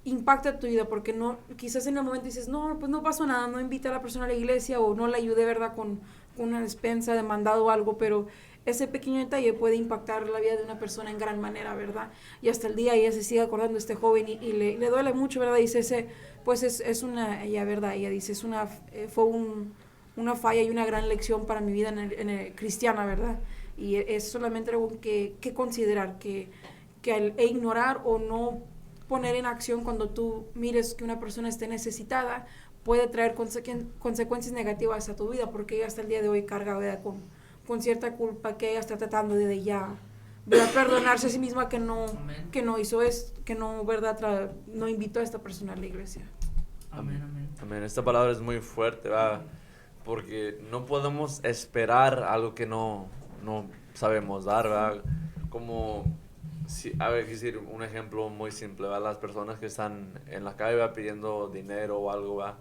Impacta tu vida porque no, quizás en el momento dices, no, pues no pasó nada, no invité a la persona a la iglesia o no la ayudé, ¿verdad? Con una despensa de mandado o algo, pero ese pequeño detalle puede impactar la vida de una persona en gran manera, ¿verdad? Y hasta el día ella se sigue acordando de este joven y le duele mucho, ¿verdad? Dice, pues es una, ella, ¿verdad? Ella dice, fue una falla y una gran lección para mi vida en el cristiana, ¿verdad? Y es solamente algo que considerar, que al ignorar o no poner en acción cuando tú mires que una persona esté necesitada puede traer consecuencias negativas a tu vida, porque ella hasta el día de hoy carga, ¿verdad? Con cierta culpa que ella está tratando de ya, ¿verdad? Perdonarse a sí misma que no hizo esto, que no, ¿verdad? No invitó a esta persona a la iglesia. Amén, amén. Amén. Esta palabra es muy fuerte, ¿verdad? Porque no podemos esperar algo que no sabemos dar, ¿verdad? como, si, a ver, decir un ejemplo muy simple, ¿va? Las personas que están en la calle, ¿va? Pidiendo dinero o algo, ¿va?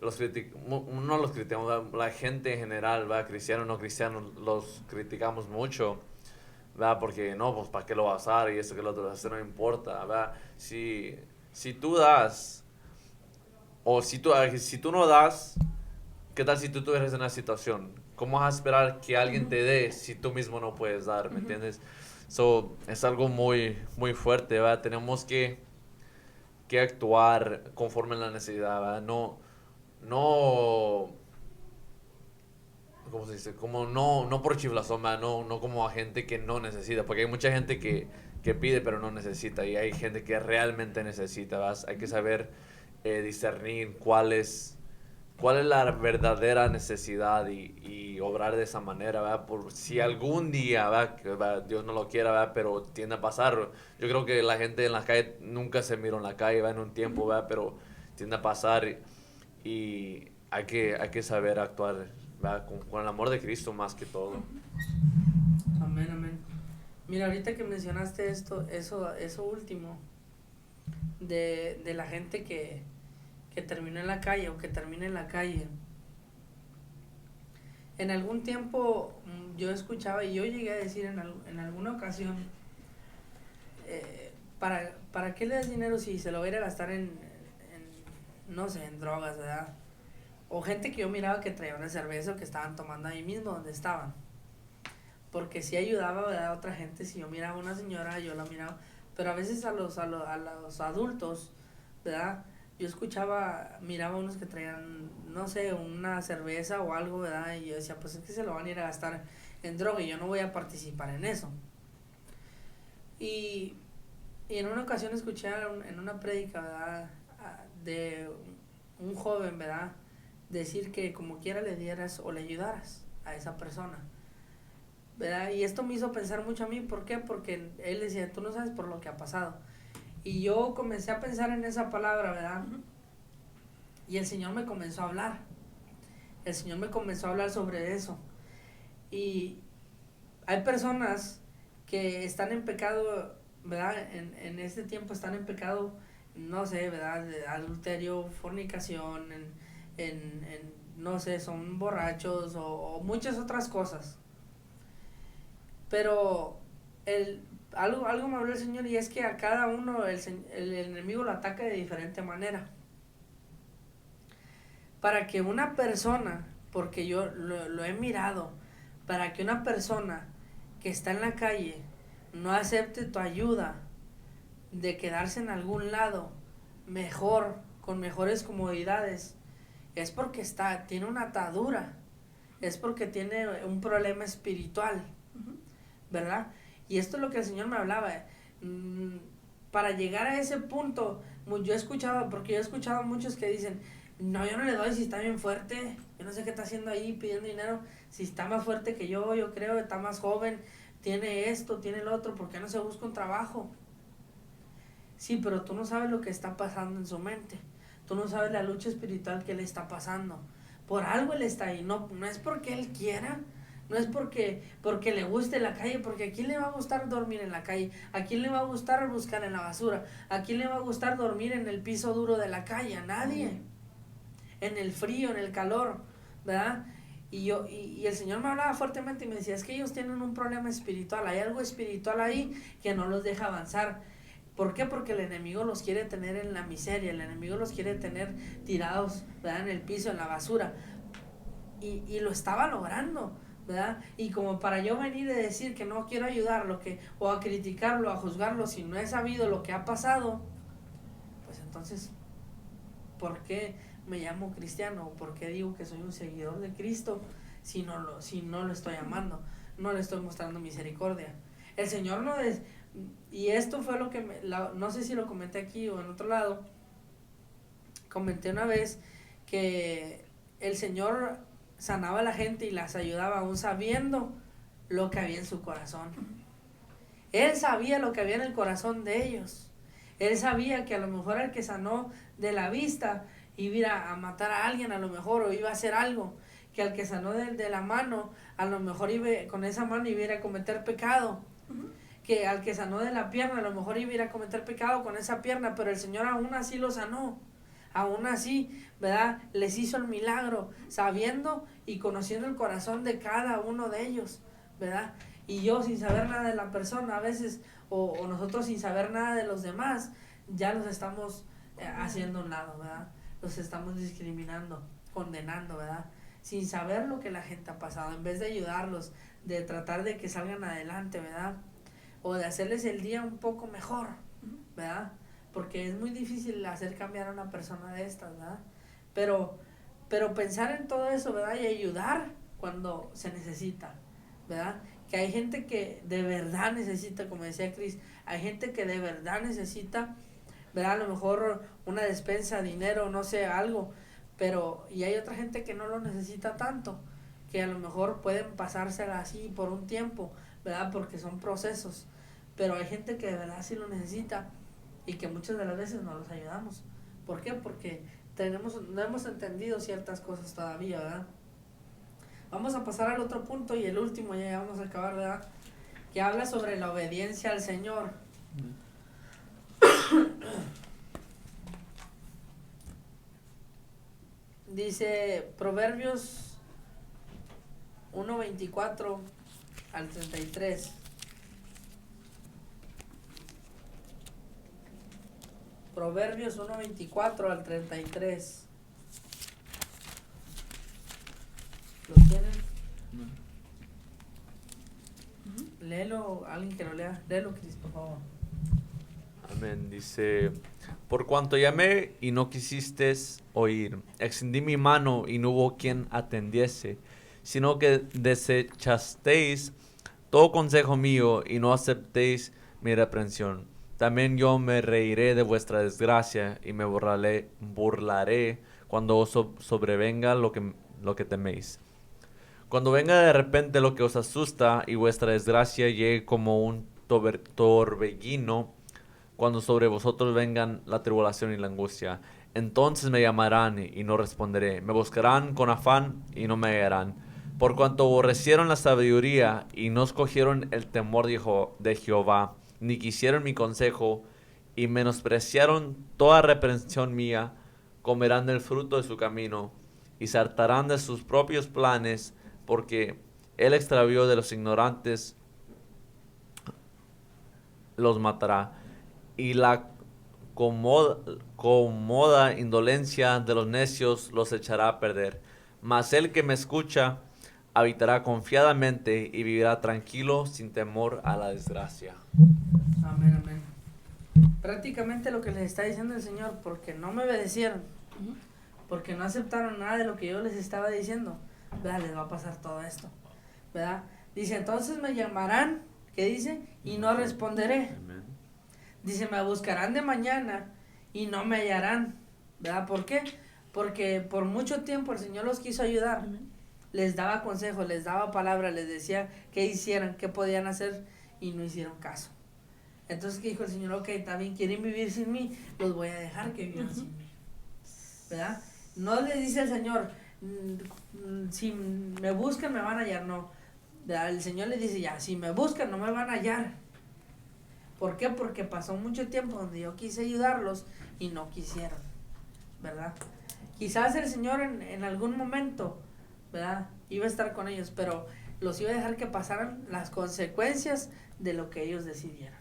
No los criticamos, ¿va? La gente en general, ¿va? Cristianos, no cristianos, los criticamos mucho, ¿va? Porque no, pues para qué lo vas a dar y eso que lo otro, eso no importa, ¿va? Si tú das, o si tú no das, ¿qué tal si tú eres en una situación? ¿Cómo vas a esperar que alguien te dé si tú mismo no puedes dar? ¿Me entiendes? So, es algo muy, muy fuerte, ¿va? Tenemos que actuar conforme a la necesidad, ¿va? No, ¿cómo se dice? Como no por chiflazón, ¿va? No como a gente que no necesita, porque hay mucha gente que pide pero no necesita, y hay gente que realmente necesita, ¿va? Hay que saber discernir cuál es la verdadera necesidad y obrar de esa manera, ¿verdad? Por si algún día, ¿verdad? Dios no lo quiera, ¿verdad? Pero tiende a pasar. Yo creo que la gente en la calle nunca se miró en la calle, ¿verdad? En un tiempo, ¿verdad? Pero tiende a pasar y hay que saber actuar, ¿verdad? Con el amor de Cristo más que todo. Amén, amén. Mira, ahorita que mencionaste eso último, de la gente que terminó en la calle o que termina en la calle. En algún tiempo yo escuchaba y yo llegué a decir en alguna ocasión, ¿para qué le das dinero si se lo va a ir a gastar no sé, en drogas, ¿verdad? O gente que yo miraba que traía una cerveza o que estaban tomando ahí mismo donde estaban. Porque sí ayudaba, ¿verdad? A otra gente, si yo miraba a una señora, yo la miraba. Pero a veces a los adultos, ¿verdad? Yo miraba unos que traían, no sé, una cerveza o algo, ¿verdad? Y yo decía, pues es que se lo van a ir a gastar en droga y yo no voy a participar en eso. Y en una ocasión escuché en una prédica, ¿verdad? De un joven, ¿verdad? Decir que como quiera le dieras o le ayudaras a esa persona, ¿verdad? Y esto me hizo pensar mucho a mí, ¿por qué? Porque él decía, tú no sabes por lo que ha pasado. Y yo comencé a pensar en esa palabra, ¿verdad? Y el Señor me comenzó a hablar. El Señor me comenzó a hablar sobre eso. Y hay personas que están en pecado, ¿verdad? En este tiempo están en pecado, no sé, ¿verdad? De adulterio, fornicación, no sé, son borrachos o muchas otras cosas. Pero algo me habló el Señor, y es que a cada uno el enemigo lo ataca de diferente manera. Para que una persona, porque yo lo he mirado, para que una persona que está en la calle no acepte tu ayuda de quedarse en algún lado mejor, con mejores comodidades, es porque tiene una atadura, es porque tiene un problema espiritual, ¿verdad? Y esto es lo que el Señor me hablaba. Para llegar a ese punto, yo he escuchado a muchos que dicen, no, yo no le doy si está bien fuerte, yo no sé qué está haciendo ahí pidiendo dinero, si está más fuerte que yo creo, está más joven, tiene esto, tiene el otro, ¿por qué no se busca un trabajo? Sí, pero tú no sabes lo que está pasando en su mente, tú no sabes la lucha espiritual que le está pasando, por algo él está ahí, no es porque él quiera, no es porque le guste la calle, porque ¿a quién le va a gustar dormir en la calle? ¿A quién le va a gustar buscar en la basura? ¿A quién le va a gustar dormir en el piso duro de la calle? A nadie. En el frío, en el calor, ¿verdad? Y el Señor me hablaba fuertemente y me decía, es que ellos tienen un problema espiritual, hay algo espiritual ahí que no los deja avanzar. ¿Por qué? Porque el enemigo los quiere tener en la miseria, el enemigo los quiere tener tirados, ¿verdad? En el piso, en la basura. Y lo estaba logrando, ¿verdad? Y como para yo venir y decir que no quiero ayudarlo, o a criticarlo, a juzgarlo, si no he sabido lo que ha pasado, pues entonces, ¿por qué me llamo cristiano? ¿Por qué digo que soy un seguidor de Cristo si no lo estoy amando? No le estoy mostrando misericordia. El Señor y esto fue lo que no sé si lo comenté aquí o en otro lado. Comenté una vez que el Señor sanaba a la gente y las ayudaba aún sabiendo lo que había en su corazón. Él sabía lo que había en el corazón de ellos. Él sabía que a lo mejor el que sanó de la vista iba a matar a alguien a lo mejor, o iba a hacer algo, que al que sanó de la mano, a lo mejor con esa mano iba a cometer pecado. que al que sanó de la pierna, a lo mejor iba a ir a cometer pecado con esa pierna, pero el Señor aún así lo sanó. Aún así, ¿verdad? Les hizo el milagro, sabiendo y conociendo el corazón de cada uno de ellos, ¿verdad? Y yo sin saber nada de la persona a veces, o nosotros sin saber nada de los demás, ya los estamos haciendo a un lado, ¿verdad? Los estamos discriminando, condenando, ¿verdad? Sin saber lo que la gente ha pasado, en vez de ayudarlos, de tratar de que salgan adelante, ¿verdad? O de hacerles el día un poco mejor, ¿verdad? Porque es muy difícil hacer cambiar a una persona de estas, ¿verdad? Pero pensar en todo eso, ¿verdad? Y ayudar cuando se necesita, ¿verdad? Que hay gente que de verdad necesita, como decía Cris, hay gente que de verdad necesita, ¿verdad? A lo mejor una despensa, dinero, no sé, algo, pero y hay otra gente que no lo necesita tanto, que a lo mejor pueden pasársela así por un tiempo, ¿verdad? Porque son procesos, pero hay gente que de verdad sí lo necesita y que muchas de las veces no los ayudamos. ¿Por qué? Porque no hemos entendido ciertas cosas todavía, ¿verdad? Vamos a pasar al otro punto y el último, ya vamos a acabar, ¿verdad? Que habla sobre la obediencia al Señor. Dice Proverbios 1:24 al 33. Proverbios 1:24 al 33. ¿Lo tienen? Léelo, alguien que lo lea. Léelo, Cris, por favor. Amén. Dice, por cuanto llamé y no quisistes oír, extendí mi mano y no hubo quien atendiese, sino que desechasteis todo consejo mío y no aceptéis mi reprensión. También yo me reiré de vuestra desgracia y me burlaré cuando os sobrevenga lo que teméis. Cuando venga de repente lo que os asusta y vuestra desgracia llegue como un torbellino, cuando sobre vosotros vengan la tribulación y la angustia, entonces me llamarán y no responderé. Me buscarán con afán y no me hallarán. Por cuanto aborrecieron la sabiduría y no escogieron el temor de Jehová, ni quisieron mi consejo, y menospreciaron toda reprensión mía, comerán del fruto de su camino, y se hartarán de sus propios planes, porque el extravío de los ignorantes los matará, y la cómoda indolencia de los necios los echará a perder. Mas el que me escucha habitará confiadamente y vivirá tranquilo sin temor a la desgracia. Amén, amén. Prácticamente lo que les está diciendo el Señor, porque no me obedecieron, porque no aceptaron nada de lo que yo les estaba diciendo, ¿verdad? Les va a pasar todo esto, ¿verdad? Dice, entonces me llamarán, ¿qué dice? Y no responderé. Amén. Dice, me buscarán de mañana y no me hallarán, ¿verdad? ¿Por qué? Porque por mucho tiempo el Señor los quiso ayudar. Les daba consejos, les daba palabras, les decía qué hicieran, qué podían hacer y no hicieron caso. Entonces, ¿qué dijo el Señor? Ok, también quieren vivir sin mí, los voy a dejar que vivan sin mí, ¿verdad? No les dice el Señor, si me buscan me van a hallar, no. ¿Verdad? El Señor les dice, ya, si me buscan no me van a hallar. ¿Por qué? Porque pasó mucho tiempo donde yo quise ayudarlos y no quisieron, ¿verdad? Quizás el Señor en algún momento, ¿verdad? Iba a estar con ellos, pero los iba a dejar que pasaran las consecuencias de lo que ellos decidieran,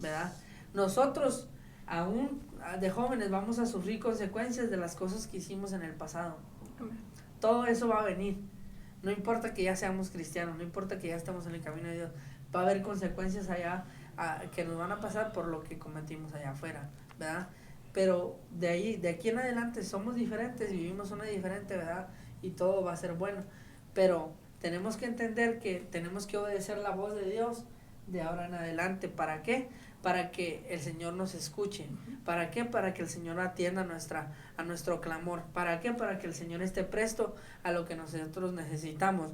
¿verdad? Nosotros, aún de jóvenes, vamos a sufrir consecuencias de las cosas que hicimos en el pasado. Todo eso va a venir. No importa que ya seamos cristianos, no importa que ya estemos en el camino de Dios, va a haber consecuencias allá que nos van a pasar por lo que cometimos allá afuera, ¿verdad? Pero de aquí en adelante somos diferentes, vivimos una diferente, ¿verdad? Y todo va a ser bueno. Pero tenemos que entender que tenemos que obedecer la voz de Dios de ahora en adelante. ¿Para qué? Para que el Señor nos escuche. ¿Para qué? Para que el Señor atienda a nuestro clamor. ¿Para qué? Para que el Señor esté presto a lo que nosotros necesitamos.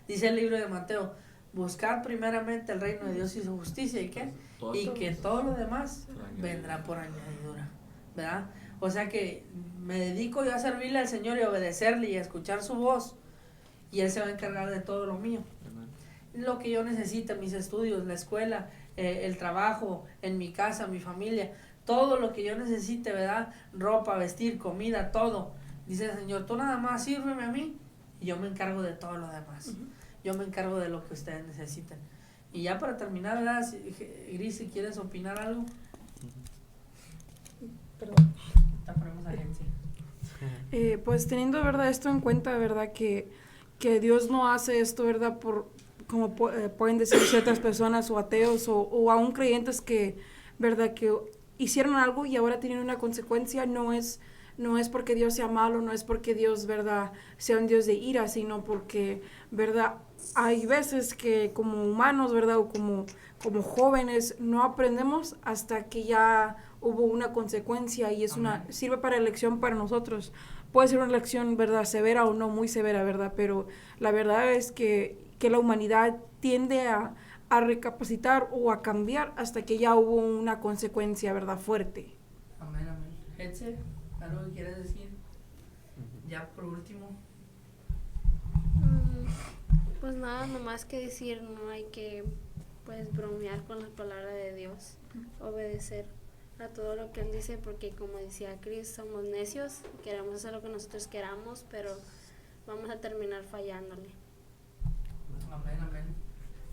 Dice el libro de Mateo, buscad primeramente el reino de Dios y su justicia, ¿y qué? Y que todo lo demás vendrá por añadidura, ¿verdad? O sea que me dedico yo a servirle al Señor y a obedecerle y a escuchar su voz, y Él se va a encargar de todo lo mío. lo que yo necesite, mis estudios, la escuela, el trabajo, en mi casa, mi familia, todo lo que yo necesite, ¿verdad? Ropa, vestir, comida, todo. Dice el Señor, tú nada más sírveme a mí y yo me encargo de todo lo demás. Yo me encargo de lo que ustedes necesiten. Y ya para terminar, ¿verdad? Gris, si quieres opinar algo. Perdón. Te ponemos a Gensi. Pues teniendo, ¿verdad? Esto en cuenta, ¿verdad? Que Dios no hace esto, ¿verdad? Como pueden decir ciertas personas o ateos o aún creyentes que, ¿verdad? Que hicieron algo y ahora tienen una consecuencia. No es porque Dios sea malo, no es porque Dios, ¿verdad? Sea un Dios de ira, sino porque, ¿verdad? Hay veces que como humanos, ¿verdad? O como jóvenes no aprendemos hasta que ya hubo una consecuencia y sirve para elección para nosotros. Puede ser una elección, ¿verdad? Severa o no muy severa, ¿verdad? Pero la verdad es que la humanidad tiende a recapacitar o a cambiar hasta que ya hubo una consecuencia, ¿verdad? Fuerte. Amén, amén. Gensi, ¿algo que quieres decir? Ya por último. Pues nada, nomás que decir, no hay que pues bromear con la palabra de Dios, obedecer a todo lo que Él dice, porque como decía Chris, somos necios, queremos hacer lo que nosotros queramos, pero vamos a terminar fallándole. Amén, amén.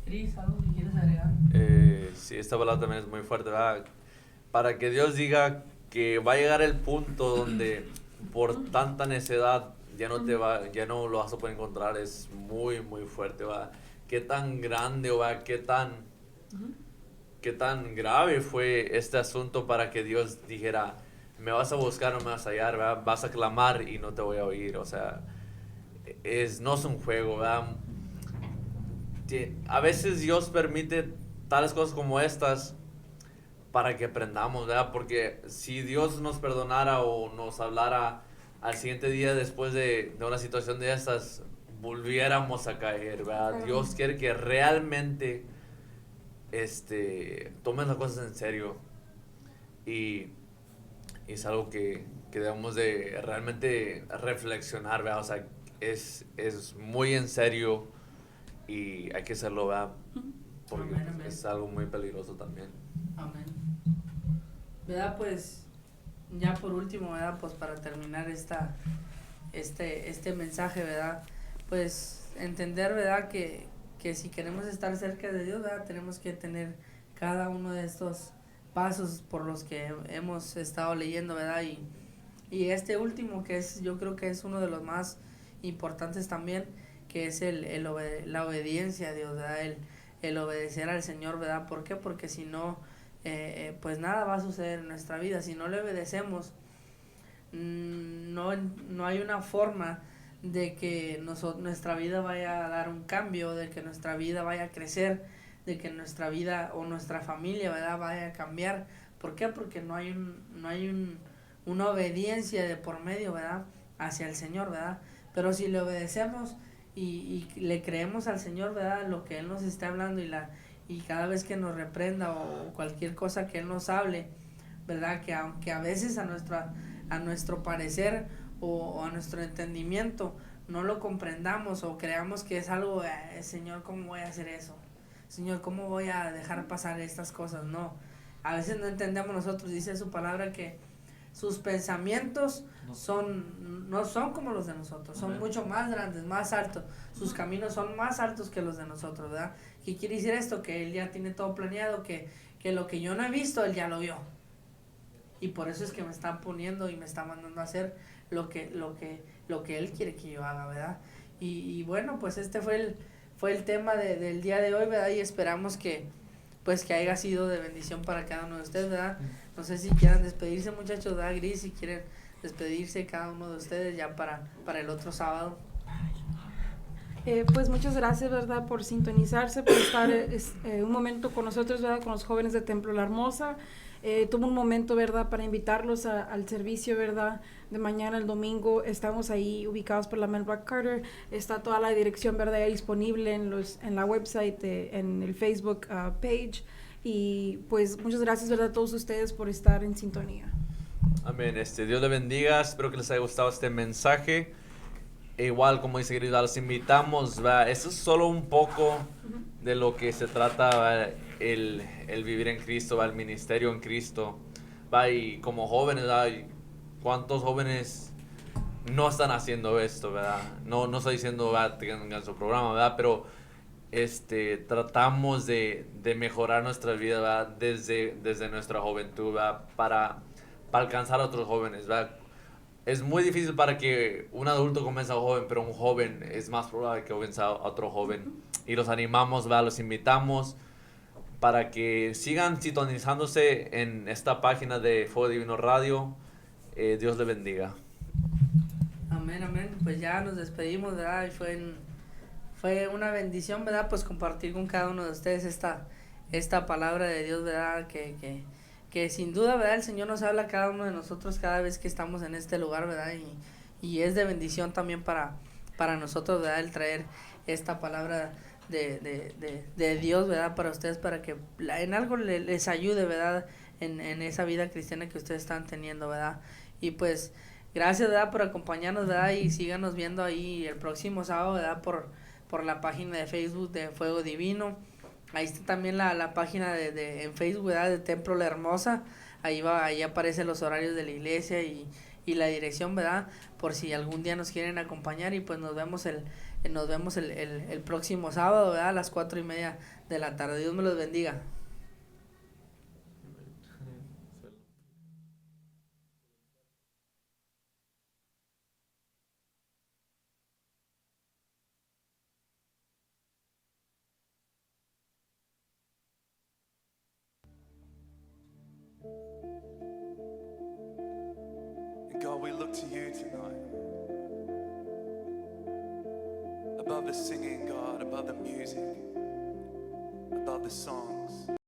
Chris, ¿algo que quieres agregar? Sí, esta palabra también es muy fuerte, ¿verdad? Para que Dios diga que va a llegar el punto donde por tanta necedad ya no lo vas a poder encontrar, es muy, muy fuerte, ¿verdad? Qué tan grande, ¿verdad? Qué tan grave fue este asunto para que Dios dijera, me vas a buscar, no me vas a hallar, ¿verdad? Vas a clamar y no te voy a oír, o sea, no es un juego, ¿verdad? A veces Dios permite tales cosas como estas para que aprendamos, ¿verdad? Porque si Dios nos perdonara o nos hablara al siguiente día después de una situación de estas, volviéramos a caer, ¿verdad? Dios quiere que realmente tomen las cosas en serio y es algo que debemos de realmente reflexionar, ¿verdad? O sea, es muy en serio y hay que hacerlo, ¿verdad? Porque Amén, amén. es algo muy peligroso también. Amén. ¿Verdad? Pues ya por último, ¿verdad? Pues para terminar este mensaje, ¿verdad? Pues entender, ¿verdad? Que si queremos estar cerca de Dios, ¿verdad? Tenemos que tener cada uno de estos pasos por los que hemos estado leyendo, ¿verdad? Y este último que yo creo que es uno de los más importantes también, que es la obediencia a Dios, ¿verdad? El obedecer al Señor, ¿verdad? ¿Por qué? Porque si no, pues nada va a suceder en nuestra vida. Si no le obedecemos, no hay una forma de que nuestra vida vaya a dar un cambio, de que nuestra vida vaya a crecer, de que nuestra vida o nuestra familia, ¿verdad? Vaya a cambiar. ¿Por qué? Porque no hay una obediencia de por medio, ¿verdad? Hacia el Señor, ¿verdad? Pero si le obedecemos y le creemos al Señor, ¿verdad? Lo que Él nos está hablando y cada vez que nos reprenda o cualquier cosa que Él nos hable, ¿verdad? Que aunque a veces a nuestro parecer o a nuestro entendimiento no lo comprendamos o creamos que es algo, Señor, ¿cómo voy a hacer eso? Señor, ¿cómo voy a dejar pasar estas cosas? No, a veces no entendemos nosotros, dice su palabra que sus pensamientos no son como los de nosotros, son mucho más grandes, más altos, sus caminos son más altos que los de nosotros, ¿verdad? ¿Qué quiere decir esto? Que Él ya tiene todo planeado, que lo que yo no he visto, Él ya lo vio. Y por eso es que me está poniendo y me está mandando a hacer lo que Él quiere que yo haga, ¿verdad? Y bueno, pues este fue el tema del día de hoy, ¿verdad? Y esperamos que haya sido de bendición para cada uno de ustedes, ¿verdad? No sé si quieran despedirse, muchachos, ¿verdad? Gris, si quieren despedirse cada uno de ustedes ya para el otro sábado. Pues muchas gracias, ¿verdad? Por sintonizarse, por estar un momento con nosotros, ¿verdad? Con los jóvenes de Templo La Hermosa. Tuve un momento, ¿verdad? Para invitarlos al servicio, ¿verdad? De mañana, el domingo. Estamos ahí ubicados por la Melba Carter. Está toda la dirección, ¿verdad? Ya disponible en la website, en el Facebook page. Y pues muchas gracias, ¿verdad? A todos ustedes por estar en sintonía. Amén. Dios les bendiga. Espero que les haya gustado este mensaje. E igual, como dice Gris, los invitamos, ¿verdad? Eso es solo un poco de lo que se trata, ¿verdad? El vivir en Cristo, ¿verdad? El ministerio en Cristo, ¿verdad? Y como jóvenes, ¿verdad? ¿Cuántos jóvenes no están haciendo esto, verdad? No estoy diciendo, ¿verdad?, que tengan su programa, ¿verdad? Pero tratamos de mejorar nuestra vida, ¿verdad? Desde nuestra juventud, ¿verdad? Para alcanzar a otros jóvenes, ¿verdad? Es muy difícil para que un adulto comience a joven, pero un joven es más probable que comience a otro joven. Y los animamos, ¿verdad? Los invitamos para que sigan sintonizándose en esta página de Fuego Divino Radio. Dios le bendiga. Amén, amén. Pues ya nos despedimos, ¿verdad? Y fue una bendición, ¿verdad? Pues compartir con cada uno de ustedes esta palabra de Dios, ¿verdad? Que sin duda, ¿verdad? El Señor nos habla a cada uno de nosotros cada vez que estamos en este lugar, ¿verdad? Y es de bendición también para nosotros, ¿verdad? El traer esta palabra de Dios, ¿verdad? Para ustedes, para que en algo les ayude, ¿verdad? En esa vida cristiana que ustedes están teniendo, ¿verdad? Y pues, gracias, ¿verdad? Por acompañarnos, ¿verdad? Y síganos viendo ahí el próximo sábado, ¿verdad? Por la página de Facebook de Fuego Divino. Ahí está también la página en Facebook, ¿verdad? De Templo La Hermosa. Ahí aparecen los horarios de la iglesia y la dirección, ¿verdad? Por si algún día nos quieren acompañar. Y pues nos vemos el próximo sábado, ¿verdad? A las 4:30 de la tarde. Dios me los bendiga. And God, we look to you tonight. Above the singing, God, above the music, above the songs.